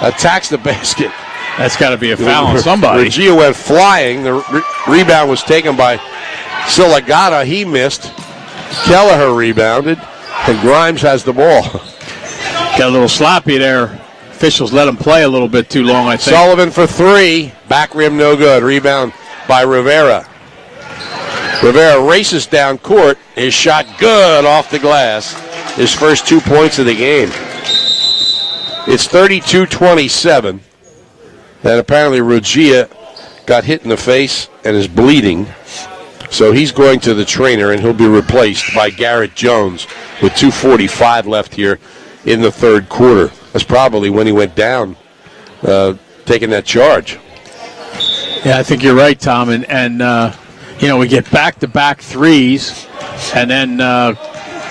attacks the basket. That's got to be a foul on somebody. Ruggia went flying. The rebound was taken by Siligato. He missed. Kelleher rebounded, and Grimes has the ball. Got a little sloppy there. Officials let him play a little bit too long, I think. Sullivan for 3. Back rim no good. Rebound by Rivera. Rivera races down court. His shot good off the glass. His first 2 points of the game. It's 32-27. And apparently Ruggia got hit in the face and is bleeding. So he's going to the trainer, and he'll be replaced by Garrett Jones with 2:45 left here in the third quarter. That's probably when he went down, taking that charge. Yeah, I think you're right, Tom. And we get back-to-back threes, and then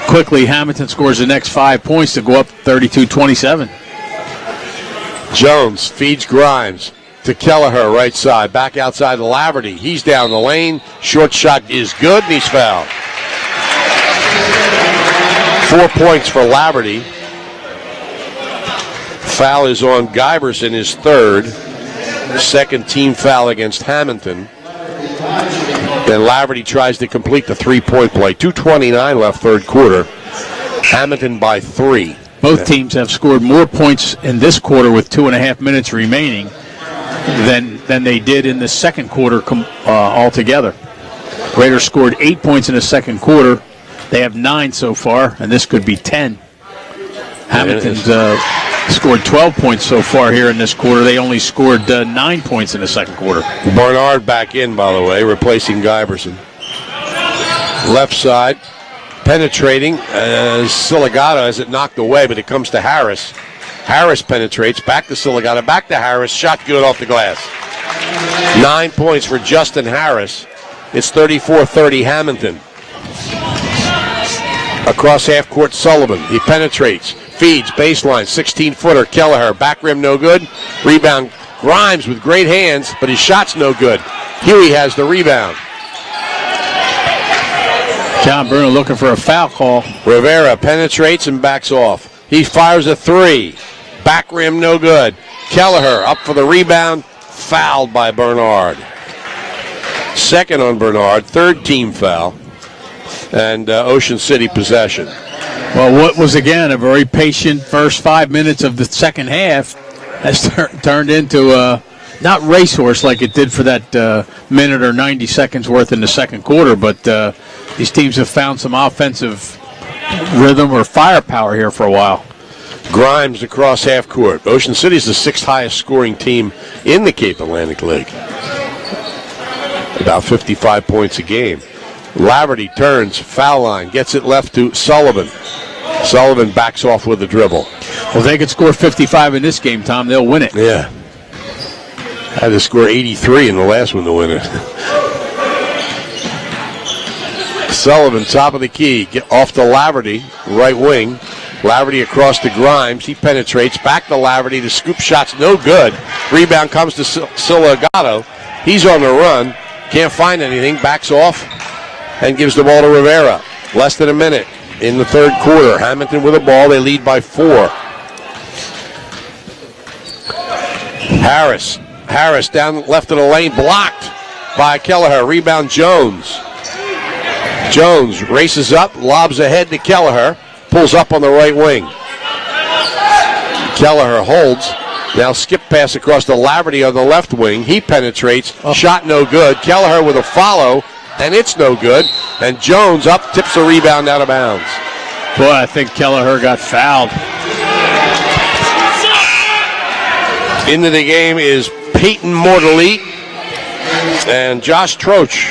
quickly Hammonton scores the next 5 points to go up 32-27. Jones feeds Grimes to Kelleher, right side. Back outside to Laverty. He's down the lane. Short shot is good, and he's fouled. 4 points for Laverty. Foul is on Guyberson, his third. Second team foul against Hammonton. Then Laverty tries to complete the 3-point play. 2:29 left third quarter. Hammonton by 3. Both teams have scored more points in this quarter with 2.5 minutes remaining than they did in the second quarter altogether. Raiders scored 8 points in the second quarter. They have 9 so far, and this could be 10. Hammonton's scored 12 points so far here in this quarter. They only scored 9 points in the second quarter. Barnard back in, by the way, replacing Guyberson. Left side, penetrating. Siligato has it knocked away, but it comes to Harris. Harris penetrates, back to Siligato, back to Harris. Shot good off the glass. 9 points for Justin Harris. It's 34-30 Hammonton. Across half court, Sullivan. He penetrates, feeds, baseline, 16-footer. Kelleher, back rim no good. Rebound, Grimes with great hands, but his shot's no good. Huey has the rebound. John Bruno looking for a foul call. Rivera penetrates and backs off. He fires a three. Back rim no good. Kelleher up for the rebound. Fouled by Bernard. Second on Bernard. Third team foul. And Ocean City possession. Well, what was, again, a very patient first 5 minutes of the second half has turned into not racehorse like it did for that minute or 90 seconds worth in the second quarter, but these teams have found some offensive rhythm or firepower here for a while. Grimes across half court. Ocean City is the sixth highest scoring team in the Cape Atlantic League. About 55 points a game. Laverty turns, foul line, gets it left to Sullivan. Sullivan backs off with a dribble. Well, if they could score 55 in this game, Tom, they'll win it. Yeah. Had to score 83 in the last one to win it. Sullivan, top of the key, get off to Laverty, right wing. Laverty across to Grimes. He penetrates, back to Laverty. The scoop shot's no good. Rebound comes to Siligato. He's on the run. Can't find anything. Backs off and gives the ball to Rivera. Less than a minute in the third quarter. Hammonton with the ball. They lead by 4. Harris down left of the lane. Blocked by Kelleher. Rebound Jones. Jones races up. Lobs ahead to Kelleher. Pulls up on the right wing. Kelleher holds. Now skip pass across to Laverty on the left wing. He penetrates. Shot no good. Kelleher with a follow, and it's no good. And Jones up, tips the rebound out of bounds. Boy, I think Kelleher got fouled. Into the game is Peyton Mordelli and Josh Troch,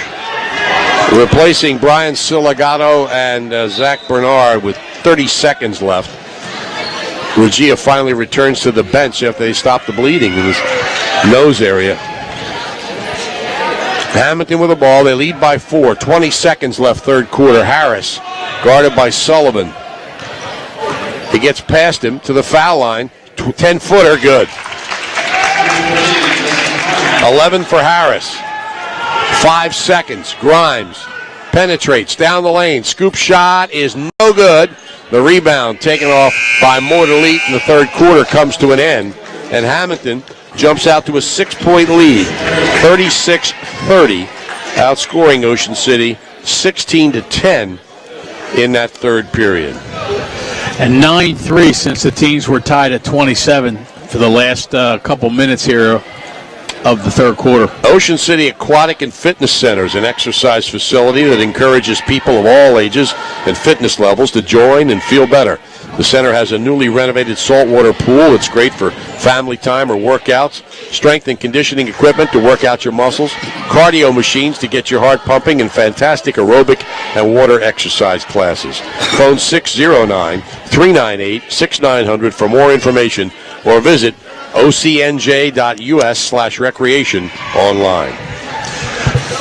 replacing Brian Siligato and Zach Bernard with 30 seconds left. Ruggia finally returns to the bench after they stopped the bleeding in his nose area. Hammonton with the ball. They lead by 4. 20 seconds left third quarter. Harris guarded by Sullivan. He gets past him to the foul line. 10-footer, good. 11 for Harris. 5 seconds. Grimes penetrates down the lane. Scoop shot is no good. The rebound taken off by Mordelli in the third quarter comes to an end. And Hammonton jumps out to a 6-point lead. 36-30, outscoring Ocean City 16-10 in that third period. And 9-3 since the teams were tied at 27 for the last couple minutes here of the third quarter. Ocean City Aquatic and Fitness Center is an exercise facility that encourages people of all ages and fitness levels to join and feel better. The center has a newly renovated saltwater pool. It's great for family time or workouts, strength and conditioning equipment to work out your muscles, cardio machines to get your heart pumping, and fantastic aerobic and water exercise classes. Phone 609-398-6900 for more information or visit ocnj.us/recreation online.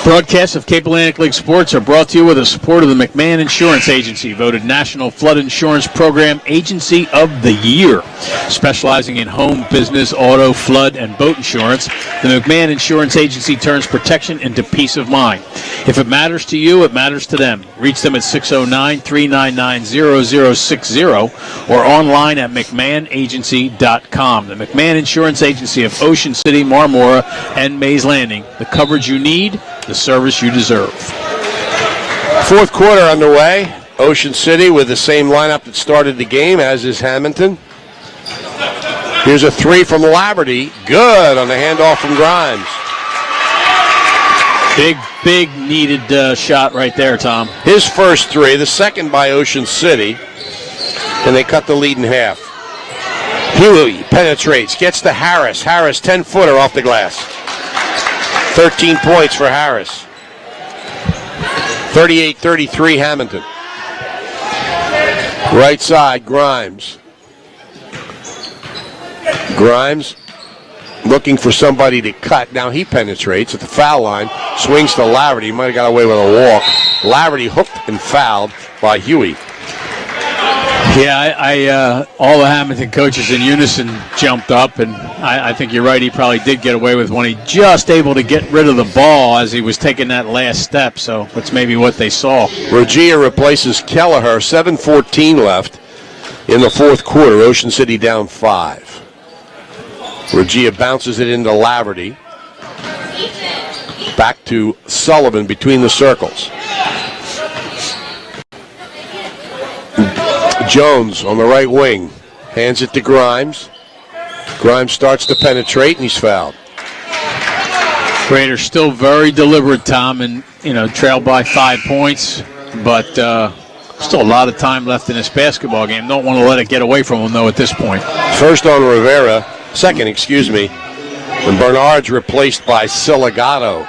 Broadcasts of Cape Atlantic League sports are brought to you with the support of the McMahon Insurance Agency, voted National Flood Insurance Program Agency of the Year. Specializing in home, business, auto, flood, and boat insurance, the McMahon Insurance Agency turns protection into peace of mind. If it matters to you, it matters to them. Reach them at 609-399-0060 or online at McMahonAgency.com. The McMahon Insurance Agency of Ocean City, Marmora, and Mays Landing. The coverage you need, the service you deserve. Fourth quarter underway. Ocean City with the same lineup that started the game, as is Hammonton. Here's a three from Laverty. Good on the handoff from Grimes. Big needed shot right there, Tom. His first three, the second by Ocean City, and they cut the lead in half. Huey penetrates, gets to Harris. Harris, 10-footer off the glass. 13 points for Harris. 38-33 Hammonton. Right side, Grimes. Grimes looking for somebody to cut. Now he penetrates at the foul line, swings to Laverty. He might have got away with a walk. Laverty hooked and fouled by Huey. Yeah, all the Hammonton coaches in unison jumped up, and I think you're right. He probably did get away with one. He just able to get rid of the ball as he was taking that last step, so that's maybe what they saw. Ruggia replaces Kelleher. 7:14 left in the fourth quarter. Ocean City down 5. Ruggia bounces it into Laverty. Back to Sullivan between the circles. Jones on the right wing. Hands it to Grimes. Grimes starts to penetrate, and he's fouled. Raiders still very deliberate, Tom, and, trailed by 5 points. But still a lot of time left in this basketball game. Don't want to let it get away from them, though, at this point. First on Rivera. Second, and Bernard's replaced by Siligato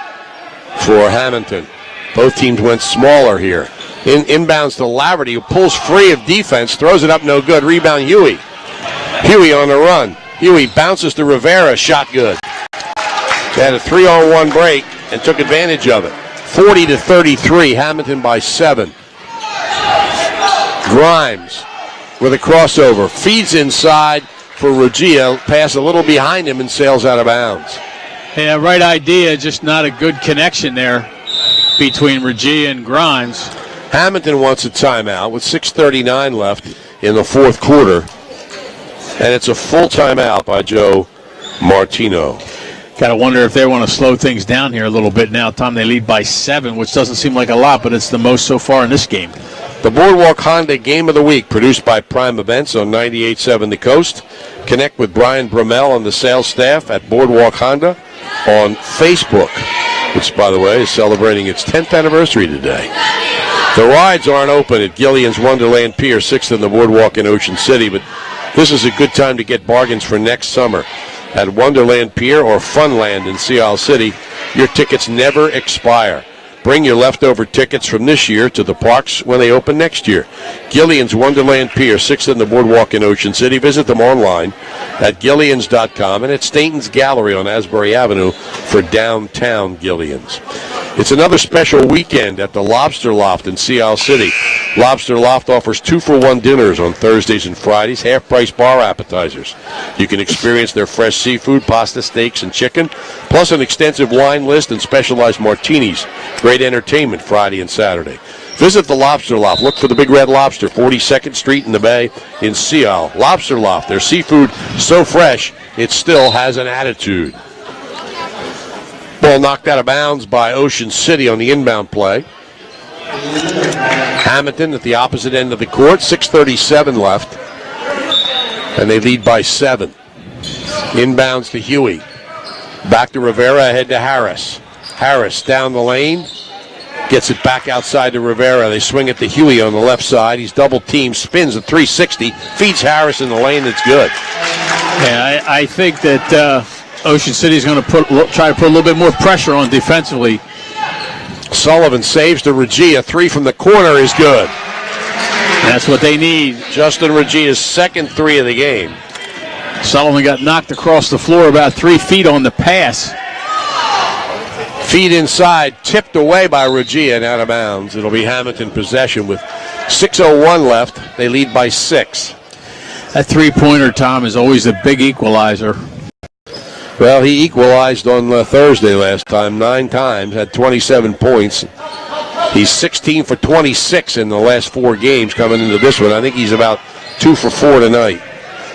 for Hammonton. Both teams went smaller here. Inbounds to Laverty, who pulls free of defense, throws it up, no good. Rebound, Huey. Huey on the run. Huey bounces to Rivera, shot good. They had a 3-on-1 break and took advantage of it. 40-33, Hammonton by 7. Grimes with a crossover, feeds inside for Ruggia, pass a little behind him and sails out of bounds. Yeah, right idea, just not a good connection there between Ruggia and Grimes. Hammonton wants a timeout with 6:39 left in the fourth quarter. And it's a full timeout by Joe Martino. Got to wonder if they want to slow things down here a little bit now. Tom, they lead by 7, which doesn't seem like a lot, but it's the most so far in this game. The Boardwalk Honda Game of the Week, produced by Prime Events on 98.7 The Coast. Connect with Brian Brummel and the sales staff at Boardwalk Honda on Facebook, which, by the way, is celebrating its 10th anniversary today. The rides aren't open at Gillian's Wonderland Pier, 6th in the Boardwalk in Ocean City, but this is a good time to get bargains for next summer. At Wonderland Pier or Funland in Sea Isle City, your tickets never expire. Bring your leftover tickets from this year to the parks when they open next year. Gillian's Wonderland Pier, 6th in the Boardwalk in Ocean City. Visit them online at Gillians.com and at Stainton's Gallery on Asbury Avenue for downtown Gillian's. It's another special weekend at the Lobster Loft in Sea Isle City. Lobster Loft offers 2-for-1 dinners on Thursdays and Fridays, half-price bar appetizers. You can experience their fresh seafood, pasta, steaks, and chicken, plus an extensive wine list and specialized martinis. Great entertainment Friday and Saturday. Visit the Lobster Loft. Look for the Big Red Lobster, 42nd Street in the Bay in Sea Isle. Lobster Loft, their seafood so fresh, it still has an attitude. Ball knocked out of bounds by Ocean City on the inbound play. Hammonton at the opposite end of the court, 6:37 left. And they lead by 7. Inbounds to Huey. Back to Rivera, ahead to Harris. Harris down the lane. Gets it back outside to Rivera. They swing it to Huey on the left side. He's double teamed, spins a 360, feeds Harris in the lane. That's good. Yeah, I think that Ocean City is going to try to put a little bit more pressure on defensively. Sullivan saves to Ruggia. 3 from the corner is good. That's what they need. Justin Ruggia's second 3 of the game. Sullivan got knocked across the floor about 3 feet on the pass. Feed inside, tipped away by Ruggia and out of bounds. It'll be Hammonton possession with 6:01 left. They lead by 6. That three-pointer, Tom, is always a big equalizer. Well, he equalized on Thursday last time, 9 times, had 27 points. He's 16 for 26 in the last 4 games coming into this one. I think he's about 2 for 4 tonight.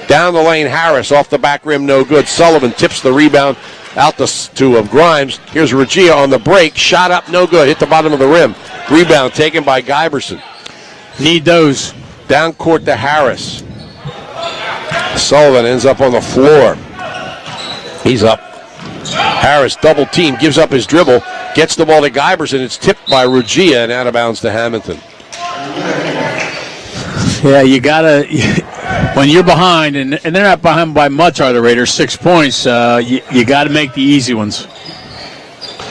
Down the lane, Harris off the back rim, no good. Sullivan tips the rebound out to Grimes. Here's Ruggia on the break. Shot up, no good. Hit the bottom of the rim. Rebound taken by Giberson. Need those. Down court to Harris. Sullivan ends up on the floor. He's up. Harris double team, gives up his dribble, gets the ball to Giberson. It's tipped by Ruggia and out of bounds to Hammonton. Yeah, you gotta. When you're behind, and they're not behind by much, are the Raiders? 6 points. You got to make the easy ones.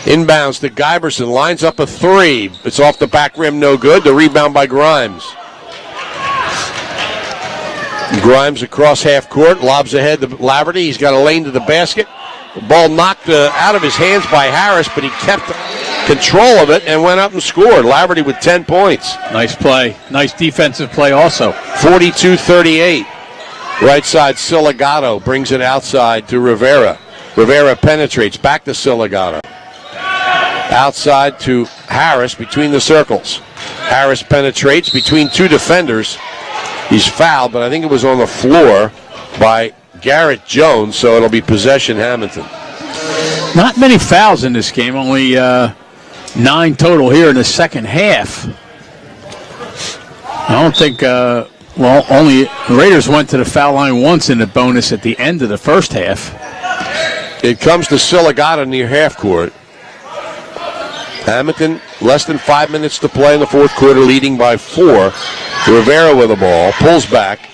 Inbounds to Guyberson, lines up a three. It's off the back rim, no good. The rebound by Grimes. Grimes across half court, lobs ahead to Laverty. He's got a lane to the basket. The ball knocked out of his hands by Harris, but he kept control of it and went up and scored. Laverty with 10 points. Nice play. Nice defensive play also. 42-38. Right side, Siligato brings it outside to Rivera. Rivera penetrates, back to Siligato. Outside to Harris between the circles. Harris penetrates between two defenders. He's fouled, but I think it was on the floor by Garrett Jones, so it'll be possession Hammonton. Not many fouls in this game, only 9 total here in the second half. I don't think, only the Raiders went to the foul line once in the bonus at the end of the first half. It comes to Siligato near half court. Hammonton, less than 5 minutes to play in the fourth quarter, leading by 4. Rivera with the ball, pulls back.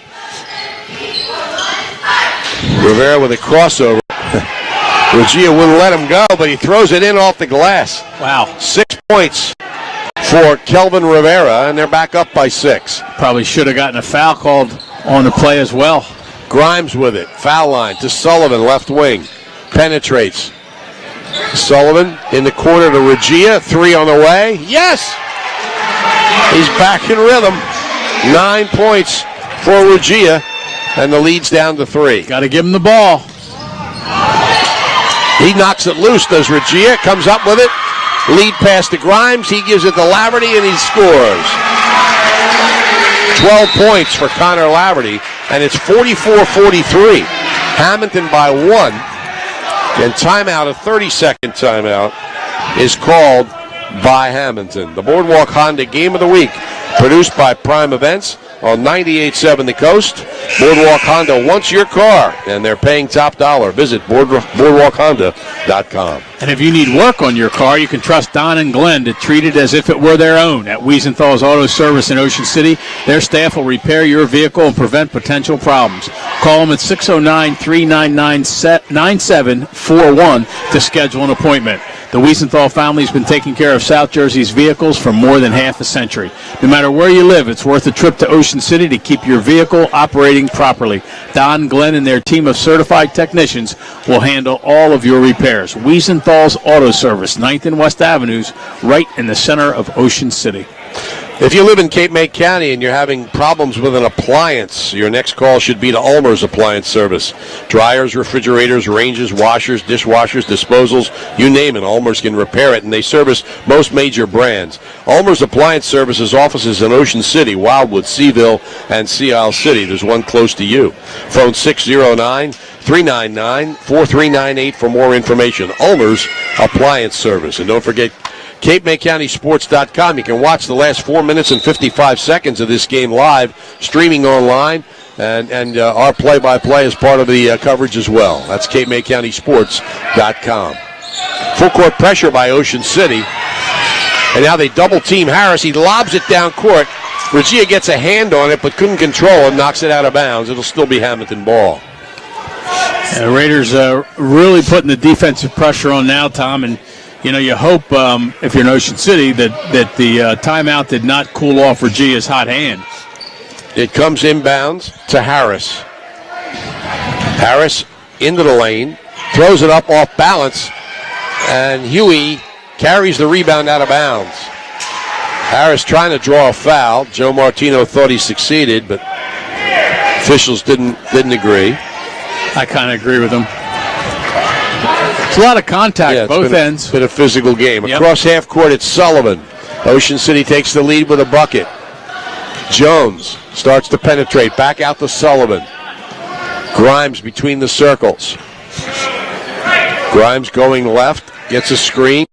Rivera with a crossover. Ruggia wouldn't let him go, but he throws it in off the glass. Wow. 6 points for Kelvin Rivera, and they're back up by 6. Probably should have gotten a foul called on the play as well. Grimes with it. Foul line to Sullivan, left wing. Penetrates. Sullivan in the corner to Ruggia. 3 on the way. Yes! He's back in rhythm. 9 points for Ruggia, and the lead's down to 3. Got to give him the ball. He knocks it loose, does Ruggia. Comes up with it. Lead pass to Grimes. He gives it to Laverty, and he scores. 12 points for Connor Laverty, and it's 44-43. Hammonton by 1. And timeout, a 30-second timeout, is called by Hammonton. The Boardwalk Honda Game of the Week, produced by Prime Events on 98.7 The Coast. Boardwalk Honda wants your car, and they're paying top dollar. Visit boardwalkhonda.com. And if you need work on your car, you can trust Don and Glenn to treat it as if it were their own. At Wiesenthal's Auto Service in Ocean City, their staff will repair your vehicle and prevent potential problems. Call them at 609-399-9741 to schedule an appointment. The Wiesenthal family has been taking care of South Jersey's vehicles for more than half a century. No matter where you live, it's worth a trip to Ocean City to keep your vehicle operating properly. Don, Glenn, and their team of certified technicians will handle all of your repairs. Wiesenthal's Auto Service, 9th and West Avenues, right in the center of Ocean City. If you live in Cape May County and you're having problems with an appliance, your next call should be to Ulmer's Appliance Service. Dryers, refrigerators, ranges, washers, dishwashers, disposals, you name it, Ulmer's can repair it, and they service most major brands. Ulmer's Appliance Services offices in Ocean City, Wildwood, Seaville, and Sea Isle City. There's one close to you. Phone 609-399-4398 for more information. Ulmer's Appliance Service. And don't forget, CapeMayCountySports.com. You can watch the last 4 minutes and 55 seconds of this game live, streaming online, and our play-by-play is part of the coverage as well. That's CapeMayCountySports.com. Full court pressure by Ocean City, and now they double-team Harris. He lobs it down court. Ruggia gets a hand on it, but couldn't control it, knocks it out of bounds. It'll still be Hammonton ball. The Raiders really putting the defensive pressure on now, Tom, and you know, you hope, if you're in Ocean City, that the timeout did not cool off Ruggia's hot hand. It comes inbounds to Harris. Harris into the lane, throws it up off balance, and Huey carries the rebound out of bounds. Harris trying to draw a foul. Joe Martino thought he succeeded, but officials didn't agree. I kind of agree with him. It's a lot of contact, both ends. It's been a physical game. Yep. Across half court, it's Sullivan. Ocean City takes the lead with a bucket. Jones starts to penetrate. Back out to Sullivan. Grimes between the circles. Grimes going left, gets a screen.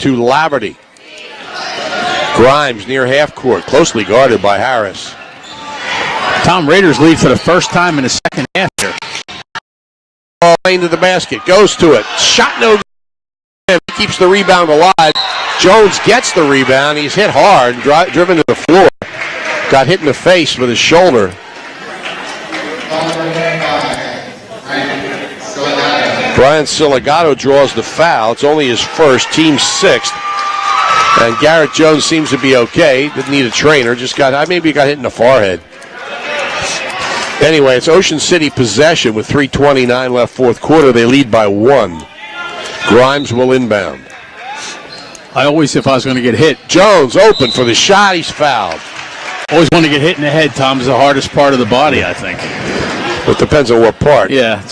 to Laverty. Grimes near half court, closely guarded by Harris. Tom, Raiders lead for the first time in the second half here. Ball lane to the basket, goes to it. Shot no good. Keeps the rebound alive. Jones gets the rebound. He's hit hard, driven to the floor. Got hit in the face with his shoulder. Brian Siligato draws the foul. It's only his first, team sixth. And Garrett Jones seems to be okay. Didn't need a trainer. Maybe got hit in the forehead. Anyway, it's Ocean City possession with 3:29 left fourth quarter. They lead by 1. Grimes will inbound. I always, if I was going to get hit. Jones open for the shot. He's fouled. Always want to get hit in the head, Tom, is the hardest part of the body, I think. It depends on what part. Yeah.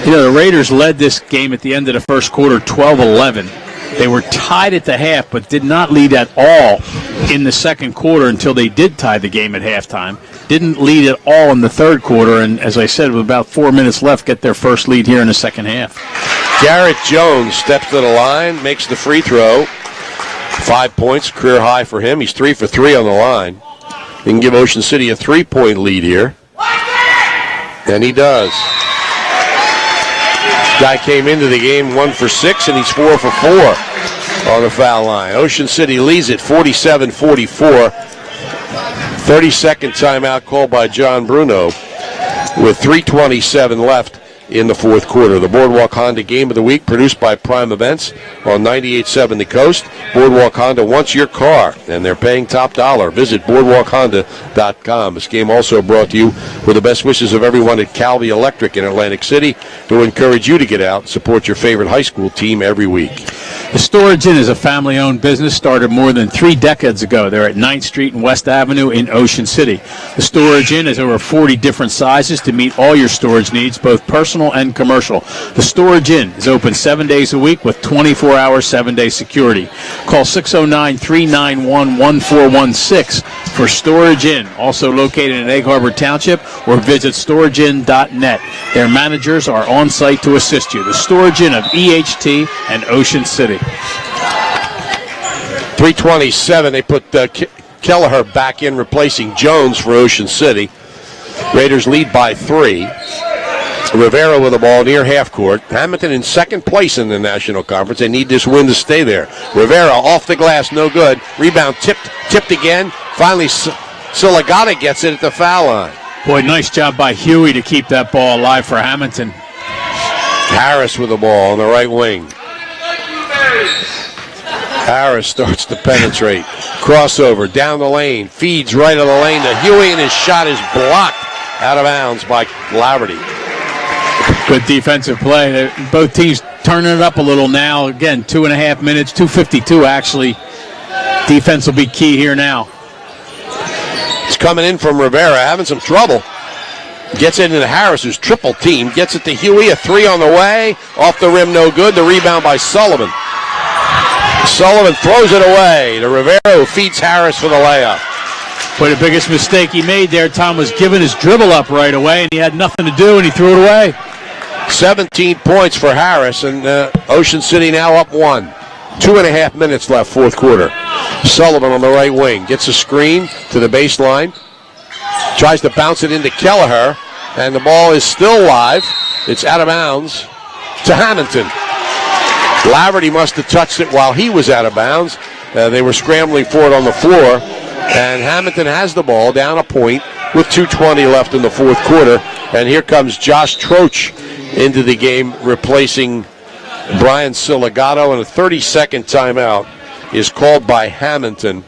The Raiders led this game at the end of the first quarter 12-11. They were tied at the half, but did not lead at all in the second quarter until they did tie the game at halftime. Didn't lead at all in the third quarter, and as I said, with about 4 minutes left, get their first lead here in the second half. Garrett Jones steps to the line, makes the free throw. 5 points, career high for him. He's 3 for 3 on the line. He can give Ocean City a 3-point lead here. And he does. Guy came into the game 1 for 6, and he's 4 for 4 on the foul line. Ocean City leads it 47-44. 30-second timeout called by John Bruno with 3:27 left in the fourth quarter. The Boardwalk Honda Game of the Week, produced by Prime Events on 98.7 The Coast. Boardwalk Honda wants your car, and they're paying top dollar. Visit boardwalkhonda.com. This game also brought to you with the best wishes of everyone at Calvi Electric in Atlantic City, who encourage you to get out and support your favorite high school team every week. The Storage Inn is a family-owned business started more than 3 decades ago. They're at 9th Street and West Avenue in Ocean City. The Storage Inn has over 40 different sizes to meet all your storage needs, both personal and commercial. The Storage Inn is open 7 days a week with 24-hour, 7-day security. Call 609-391-1416 for Storage Inn, also located in Egg Harbor Township, or visit storageinn.net. Their managers are on site to assist you. The Storage Inn of EHT and Ocean City. 3:27. They put Kelleher back in, replacing Jones for Ocean City. Raiders lead by 3. Rivera with the ball near half court. Hammonton in second place in the National Conference. They need this win to stay there. Rivera off the glass, no good. Rebound tipped again. Finally, Siligata gets it at the foul line. Boy, nice job by Huey to keep that ball alive for Hammonton. Harris with the ball on the right wing. Harris starts to penetrate. Crossover down the lane. Feeds right of the lane to Huey, and his shot is blocked out of bounds by Laverty. Good defensive play. Both teams turning it up a little now. Again, 2.5 minutes, 2:52 actually. Defense will be key here now. It's coming in from Rivera, having some trouble. Gets it into Harris, who's triple team. Gets it to Huey, a 3 on the way. Off the rim, no good. The rebound by Sullivan. Sullivan throws it away to Rivera, who feeds Harris for the layup. Boy, the biggest mistake he made there, Tom, was giving his dribble up right away, and he had nothing to do, and he threw it away. 17 points for Harris, and Ocean City now up 1. 2.5 minutes left, fourth quarter. Sullivan on the right wing gets a screen to the baseline. Tries to bounce it into Kelleher, and the ball is still live. It's out of bounds to Hammonton. Laverty must have touched it while he was out of bounds. They were scrambling for it on the floor, and Hammonton has the ball down a point with 2:20 left in the fourth quarter. And here comes Josh Troch into the game, replacing Brian Siligato, and a 30-second timeout is called by Hammonton.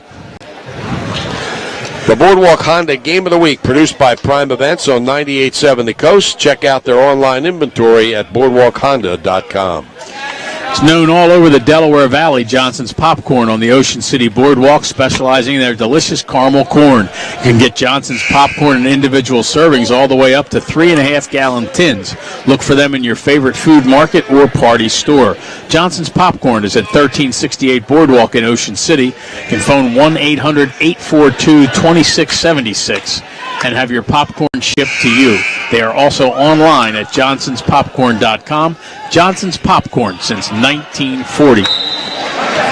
The Boardwalk Honda Game of the Week, produced by Prime Events on 98.7 The Coast. Check out their online inventory at boardwalkhonda.com. It's known all over the Delaware Valley, Johnson's Popcorn on the Ocean City Boardwalk, specializing in their delicious caramel corn. You can get Johnson's Popcorn in individual servings all the way up to 3.5-gallon tins. Look for them in your favorite food market or party store. Johnson's Popcorn is at 1368 Boardwalk in Ocean City. You can phone 1-800-842-2676. and have your popcorn shipped to you. They are also online at johnsonspopcorn.com. Johnson's Popcorn since 1940.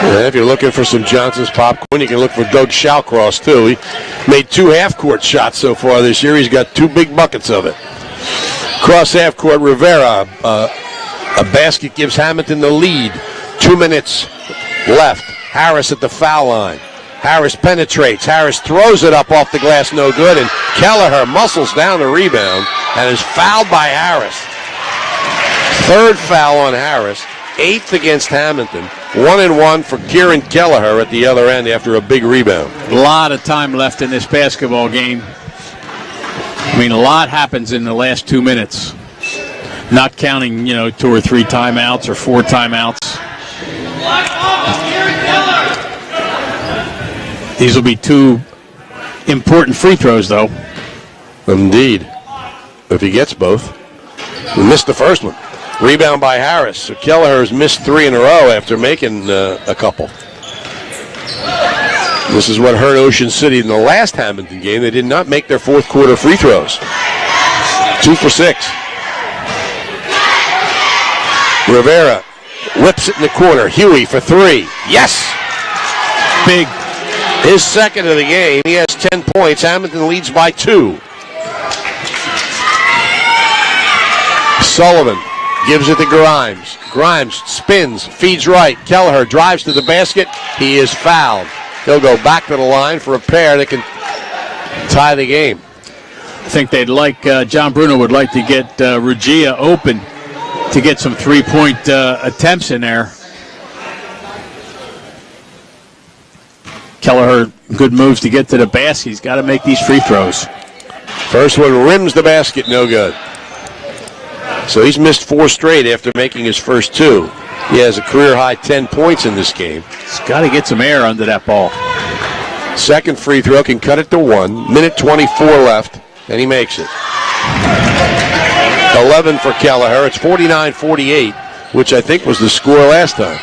And if you're looking for some Johnson's popcorn, you can look for Doug Shawcross, too. He made 2 half-court shots so far this year. He's got 2 big buckets of it. Cross half-court, Rivera. A basket gives Hammonton the lead. 2 minutes left. Harris at the foul line. Harris penetrates. Harris throws it up off the glass, no good. And Kelleher muscles down the rebound and is fouled by Harris. 3rd foul on Harris. 8th against Hammonton. 1-1 for Kieran Kelleher at the other end after a big rebound. A lot of time left in this basketball game. I mean, a lot happens in the last 2 minutes. Not counting, 2 or 3 timeouts or 4 timeouts. These will be 2 important free throws, though. Indeed. If he gets both. He missed the first one. Rebound by Harris. So Kelleher has missed 3 in a row after making a couple. This is what hurt Ocean City in the last Hammonton game. They did not make their 4th quarter free throws. 2 for 6. Rivera whips it in the corner. Huey for 3. Yes! Big. His 2nd of the game. He has 10 points. Hammonton leads by 2. Sullivan gives it to Grimes. Grimes spins, feeds right. Kelleher drives to the basket. He is fouled. He'll go back to the line for a pair that can tie the game. I think they'd like, John Bruno would like to get Ruggia open to get some 3-point attempts in there. Kelleher, good moves to get to the basket. He's got to make these free throws. First one rims the basket, no good. So he's missed 4 straight after making his first 2. He has a career-high 10 points in this game. He's got to get some air under that ball. 2nd free throw can cut it to 1. Minute 24 left, and he makes it. 11 for Kelleher. It's 49-48, which I think was the score last time.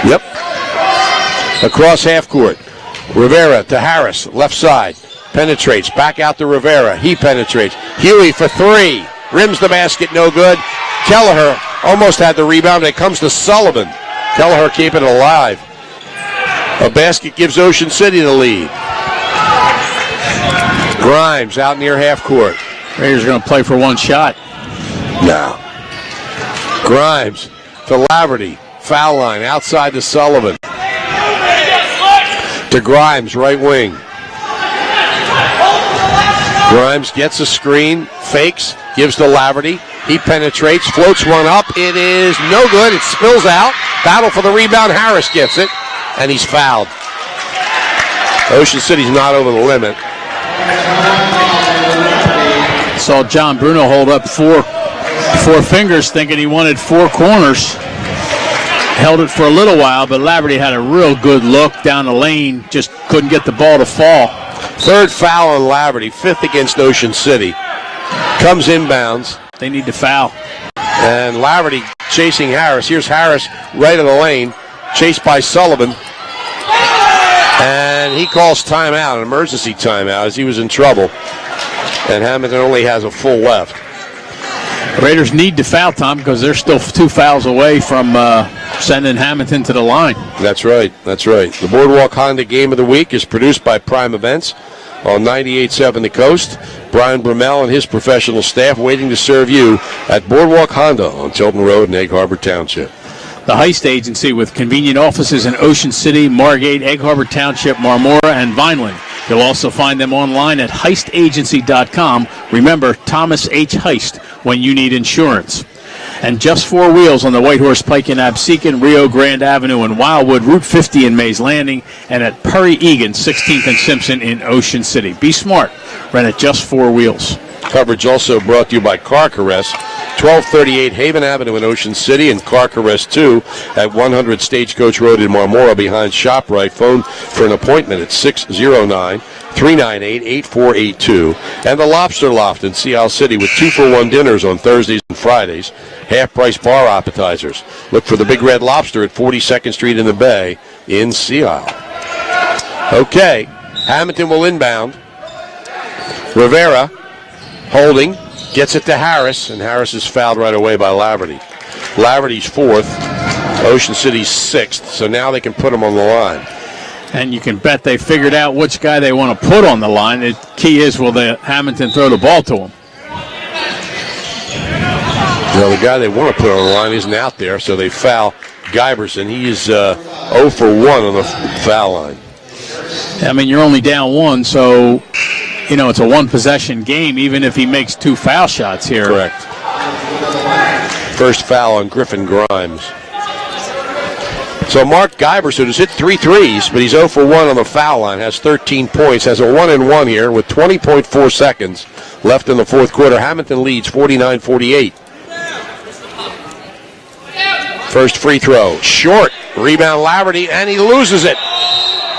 Yep. Across half court. Rivera to Harris, left side. Penetrates, back out to Rivera. He penetrates. Huey for 3. Rims the basket, no good. Kelleher almost had the rebound. It comes to Sullivan. Kelleher keeping it alive. A basket gives Ocean City the lead. Grimes out near half court. Raiders are going to play for 1 shot. No. Grimes to Laverty. Foul line outside to Sullivan. To Grimes, right wing. Grimes gets a screen, fakes, gives to Laverty. He penetrates, floats one up. It is no good. It spills out. Battle for the rebound. Harris gets it, and he's fouled. Ocean City's not over the limit. Saw John Bruno hold up four fingers thinking he wanted 4 corners. Held it for a little while, but Laverty had a real good look down the lane. Just couldn't get the ball to fall. 3rd foul on Laverty, 5th against Ocean City. Comes inbounds. They need to foul. And Laverty chasing Harris. Here's Harris right of the lane, chased by Sullivan. And he calls timeout, an emergency timeout, as he was in trouble. And Hammonton only has a full left. The Raiders need to foul, Tom, because they're still 2 fouls away from sending Hammonton to the line. That's right. That's right. The Boardwalk Honda Game of the Week is produced by Prime Events on 98.7 The Coast. Brian Brummel and his professional staff waiting to serve you at Boardwalk Honda on Tilton Road in Egg Harbor Township. The Heist Agency with convenient offices in Ocean City, Margate, Egg Harbor Township, Marmora, and Vineland. You'll also find them online at heistagency.com. Remember, Thomas H. Heist when you need insurance. And Just 4 Wheels on the White Horse Pike in Absecon, Rio Grande Avenue in Wildwood, Route 50 in Mays Landing, and at Perry Egan, 16th and Simpson in Ocean City. Be smart. Rent at Just 4 Wheels. Coverage also brought to you by Car Caress, 1238 Haven Avenue in Ocean City, and Car Caress 2 at 100 Stagecoach Road in Marmora behind ShopRite. Phone for an appointment at 609-398-8482. And the Lobster Loft in Sea Isle City with 2-for-1 dinners on Thursdays and Fridays. Half-price bar appetizers. Look for the Big Red Lobster at 42nd Street in the Bay in Sea Isle. Okay, Hammonton will inbound. Rivera holding, gets it to Harris, and Harris is fouled right away by Laverty. Laverty's fourth, Ocean City's sixth, so now they can put him on the line. And you can bet they figured out which guy they want to put on the line. The key is, will the Hammonton throw the ball to him? Well, the guy they want to put on the line isn't out there, so they foul Giberson. He is 0 for 1 on the foul line. I mean, you're only down 1, so, it's a one-possession game, even if he makes 2 foul shots here. Correct. First foul on Griffin Grimes. So Mark Giberson has hit 3 threes, but he's 0 for 1 on the foul line, has 13 points, has a 1-and-1 here with 20.4 seconds left in the fourth quarter. Hammonton leads 49-48. First free throw, short, rebound Laverty, and he loses it.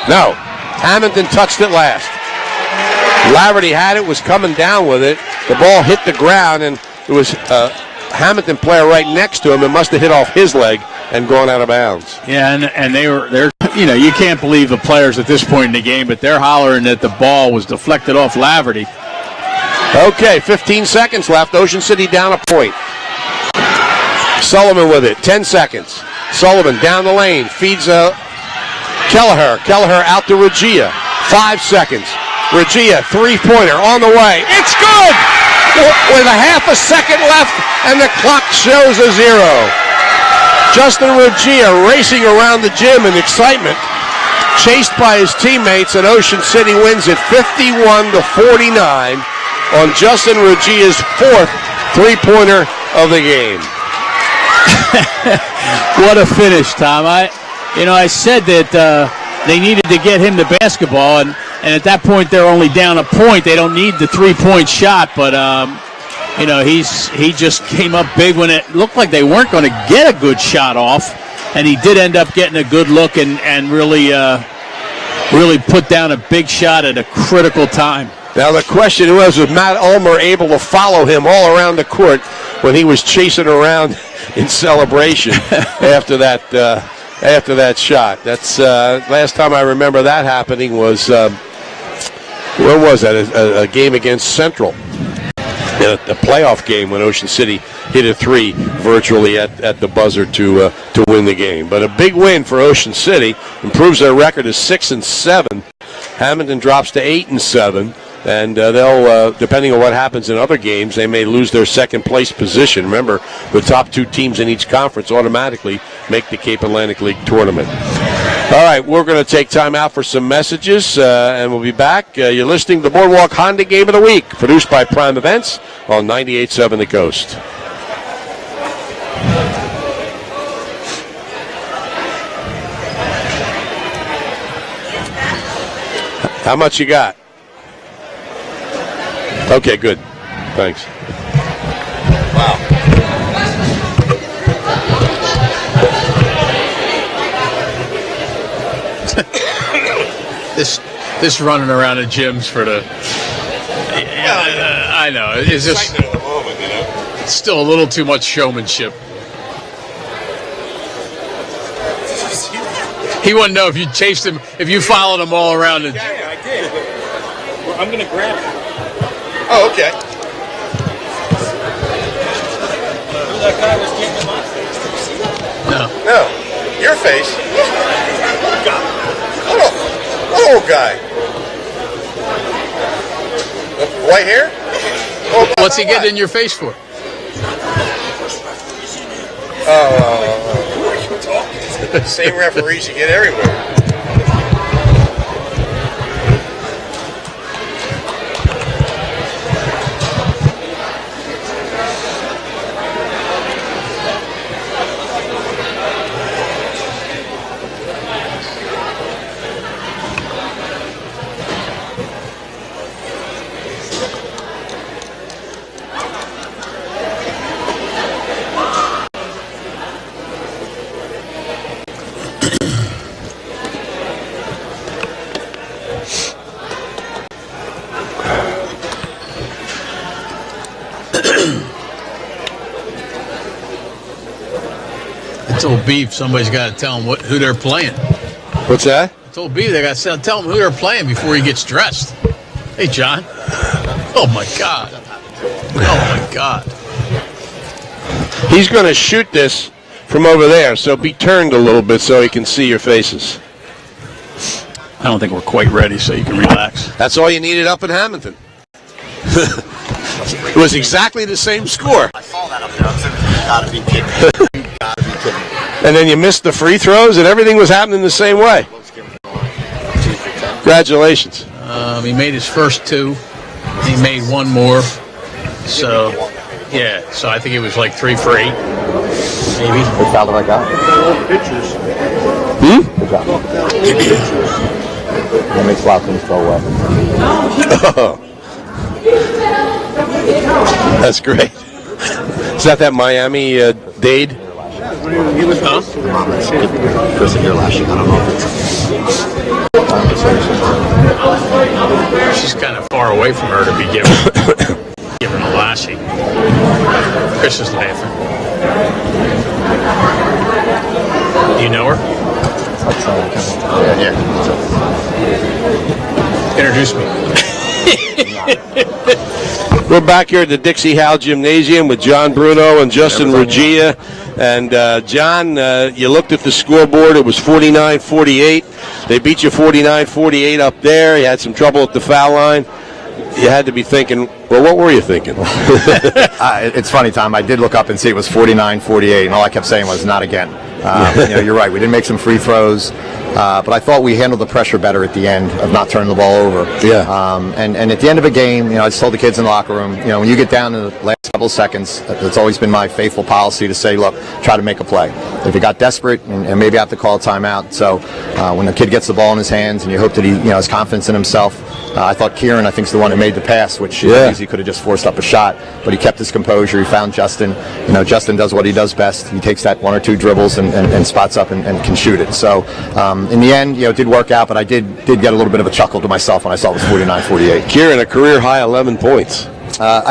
No, Hammonton touched it last. Laverty had it, was coming down with it. The ball hit the ground, and it was a Hammonton player right next to him. It must have hit off his leg and gone out of bounds. Yeah, and they're you can't believe the players at this point in the game, but they're hollering that the ball was deflected off Laverty. Okay, 15 seconds left. Ocean City down a point. Sullivan with it, 10 seconds. Sullivan down the lane, feeds Kelleher. Kelleher out to Ruggia, 5 seconds. Ruggia, three-pointer on the way. It's good! With a half a second left, and the clock shows a 0. Justin Ruggia racing around the gym in excitement, chased by his teammates, and Ocean City wins it 51-49 on Justin Ruggia's 4th three-pointer of the game. What a finish, Tom. I said that they needed to get him the basketball, and at that point they're only down a point. They don't need the three-point shot, but he just came up big when it looked like they weren't going to get a good shot off, and he did end up getting a good look and really put down a big shot at a critical time. Now the question was Matt Ulmer able to follow him all around the court when he was chasing around in celebration after that shot? That's last time I remember that happening was where was that? A game against Central. A playoff game when Ocean City hit a 3 virtually at the buzzer to win the game. But a big win for Ocean City, improves their record to 6-7. Hammonton drops to 8-7, and they'll, depending on what happens in other games, they may lose their second place position. Remember, the top 2 teams in each conference automatically make the Cape Atlantic League tournament. All right, we're going to take time out for some messages, and we'll be back. You're listening to the Boardwalk Honda Game of the Week, produced by Prime Events on 98.7 The Coast. How much you got? Okay, good. Thanks. Wow. This running around the gyms for the I know it's just it's still a little too much showmanship. He wouldn't know if you chased him, if you followed him all around the. Yeah, I did. Well, I'm gonna grab him. Oh, okay. That guy was getting my face. Did you see that? No, your face. Little guy. White hair? Oh, what's he getting in your face for? Who are you talking to? Same referees you get everywhere. It's old beef. Somebody's got to tell him who they're playing. What's that? It's old beef. They got to tell him who they're playing before he gets dressed. Hey, John. Oh, my God. Oh, my God. He's going to shoot this from over there, so be turned a little bit so he can see your faces. I don't think we're quite ready, so you can relax. That's all you needed up in Hammonton. It was exactly the same score. I saw that up there. I said, you gotta be kidding me. You gotta be kidding me. And then you missed the free throws, and everything was happening the same way. Congratulations. He made his first two. He made one more. So, yeah. So I think it was like 3 for 8, maybe. Good foul that I got. Pictures. Good job. That makes foul things go away. Oh. That's great. Is that Miami Dade? Huh? Chris, if you're lashing, I don't know if it's... She's kind of far away from her to be giving a lashing. Chris is laughing. Do you know her? Introduce me. We're back here at the Dixie Howe Gymnasium with John Bruno and Justin Ruggia. And John, you looked at the scoreboard. It was 49-48. They beat you 49-48 up there. You had some trouble at the foul line. You had to be thinking, well, what were you thinking? It's funny, Tom. I did look up and see it was 49-48, and all I kept saying was, not again. You're right. We didn't make some free throws, but I thought we handled the pressure better at the end of not turning the ball over. Yeah. And at the end of a game, I just told the kids in the locker room, when you get down to the last couple of seconds, it's always been my faithful policy to say, look, try to make a play. If you got desperate, and maybe have to call a timeout. So when the kid gets the ball in his hands, and you hope that he has confidence in himself. I thought Kieran, I think, is the one who made the pass, which easy could have just forced up a shot, but he kept his composure. He found Justin. Justin does what he does best. He takes that 1 or 2 dribbles and spots up and can shoot it. So in the end, it did work out, but I did get a little bit of a chuckle to myself when I saw it was 49-48. Kieran, a career high 11 points.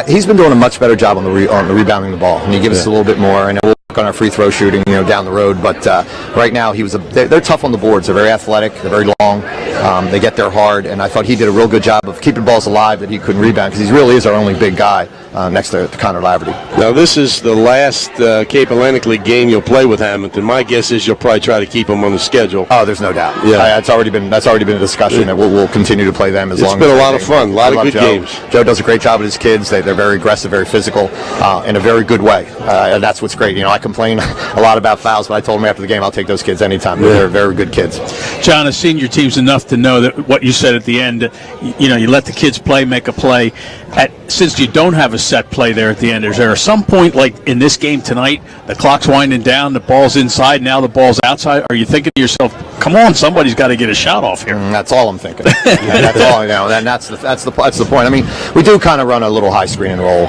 He's been doing a much better job on the rebounding the ball, and he gives us a little bit more. And we'll work on our free throw shooting, down the road. But right now, they're tough on the boards. They're very athletic. They're very long. They get there hard, and I thought he did a real good job of keeping balls alive that he couldn't rebound, because he really is our only big guy next to Connor Laverty. Now, this is the last Cape Atlantic League game you'll play with Hammonton. My guess is you'll probably try to keep him on the schedule. Oh, there's no doubt. Yeah, that's already been a discussion that we'll continue to play them as long as. It's been a lot of fun, a lot of good games. Joe does a great job with his kids. They're very aggressive, very physical, in a very good way, and that's what's great. I complain a lot about fouls, but I told him after the game I'll take those kids anytime. They're very good kids. John, a senior team's enough to know that what you said at the end, you let the kids play, make a play. Since you don't have a set play there at the end, is there some point, like in this game tonight, the clock's winding down, the ball's inside, now the ball's outside? Are you thinking to yourself, come on, somebody's got to get a shot off here? That's all I'm thinking. That's all, and that's the point. I mean, we do kind of run a little high screen and roll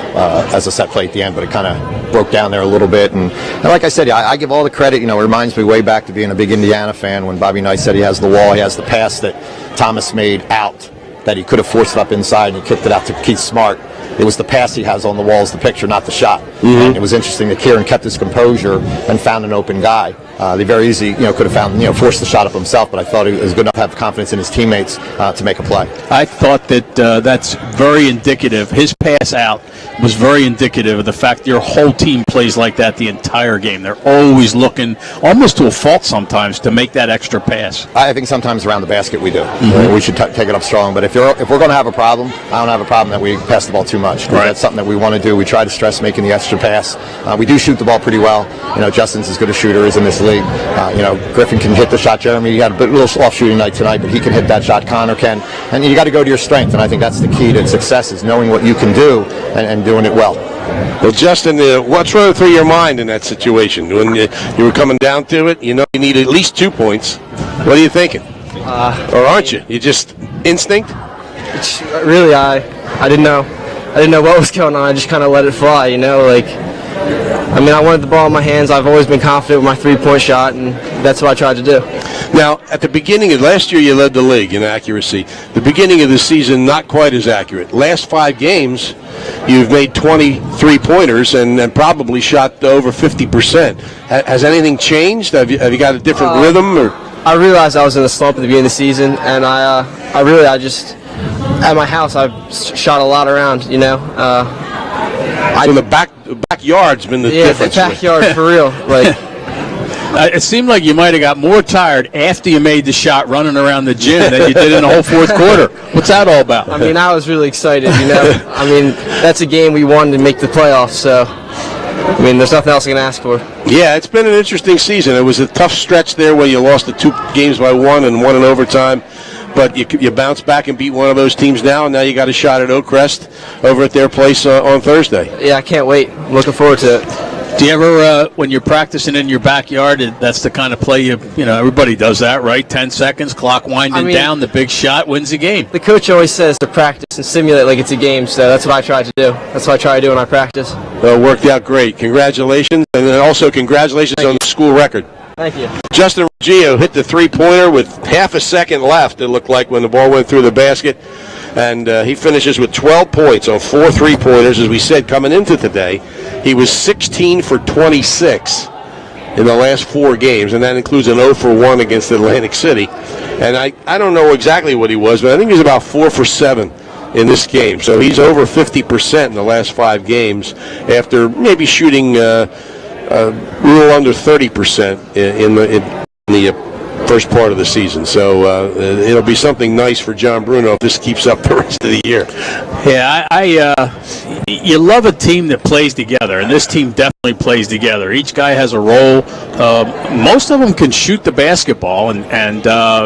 as a set play at the end, but it kind of broke down there a little bit. And like I said, I give all the credit. It reminds me way back to being a big Indiana fan when Bobby Knight said he has the wall, he has the pass that Thomas made out, that he could have forced it up inside and he kicked it out to Keith Smart. It was the pass he has on the wall, is the picture, not the shot. And it was interesting that Kieran kept his composure and found an open guy. They very easily, could have found, forced the shot up himself, but I thought he was good enough to have confidence in his teammates to make a play. I thought that that's very indicative. His pass out was very indicative of the fact your whole team plays like that the entire game. They're always looking, almost to a fault sometimes, to make that extra pass. I think sometimes around the basket we do. We should take it up strong. But if we're going to have a problem, I don't have a problem that we pass the ball too much. Right. That's something that we want to do. We try to stress making the extra pass. We do shoot the ball pretty well. Justin's as good a shooter as in this league. Griffin can hit the shot. Jeremy, he had a little off shooting night tonight, but he can hit that shot. Connor can. And you got to go to your strength. And I think that's the key to success, is knowing what you can do and doing it well. Well, Justin, what's running through your mind in that situation? When you were coming down to it, you need at least 2 points. What are you thinking? Or aren't you? You just instinct? Really, I didn't know. I didn't know what was going on. I just kind of let it fly, I wanted the ball in my hands. I've always been confident with my three-point shot, and that's what I tried to do. Now, at the beginning of last year, you led the league in accuracy. The beginning of the season, not quite as accurate. Last 5 games, you've made 23 pointers and probably shot over 50%. Has anything changed? Have you got a different rhythm? Or? I realized I was in a slump at the beginning of the season, and I At my house, I've shot a lot around, you know. So the backyard's been the difference. Yeah, the backyard, for real. Like, it seemed like you might have got more tired after you made the shot running around the gym than you did in the whole fourth quarter. What's that all about? I mean, I was really excited, you know. I mean, that's a game we won to make the playoffs, so, I mean, there's nothing else I can ask for. Yeah, it's been an interesting season. It was a tough stretch there where you lost the 2 games by 1 and 1 in overtime. But you bounce back and beat one of those teams now, and now you got a shot at Oakcrest over at their place on Thursday. Yeah, I can't wait. I'm looking forward to it. Do you ever, when you're practicing in your backyard, that's the kind of play you know, everybody does that, right? 10 seconds, clock winding down, the big shot wins the game. The coach always says to practice and simulate like it's a game, so that's what I try to do. That's what I try to do when I practice. Well, it worked out great. Congratulations, and then also congratulations on the school record. Thank you. Justin Ruggia hit the three-pointer with half a second left, it looked like, when the ball went through the basket. And he finishes with 12 points on 4 3-pointers. As we said, coming into today, he was 16 for 26 in the last 4 games, and that includes an 0 for 1 against Atlantic City. And I don't know exactly what he was, but I think he was about 4 for 7 in this game. So he's over 50% in the last 5 games after maybe shooting a little under 30% in the first part of the season. So it'll be something nice for John Bruno if this keeps up the rest of the year. Yeah, you love a team that plays together, and this team definitely plays together. Each guy has a role. Most of them can shoot the basketball, and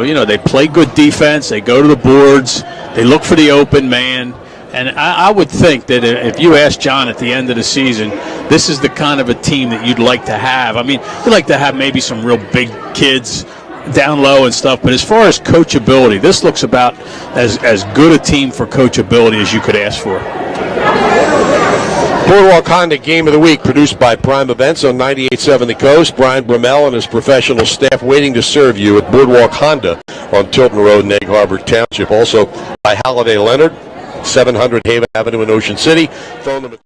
you know, they play good defense. They go to the boards. They look for the open man. And I would think that if you ask John at the end of the season, this is the kind of a team that you'd like to have. I mean, you'd like to have maybe some real big kids down low and stuff, but as far as coachability, this looks about as good a team for coachability as you could ask for. Boardwalk Honda Game of the Week, produced by Prime Events on 98.7 The Coast. Brian Brummel and his professional staff waiting to serve you at Boardwalk Honda on Tilton Road in Egg Harbor Township. Also by Halliday Leonard, 700 Haven Avenue in Ocean City. Phone number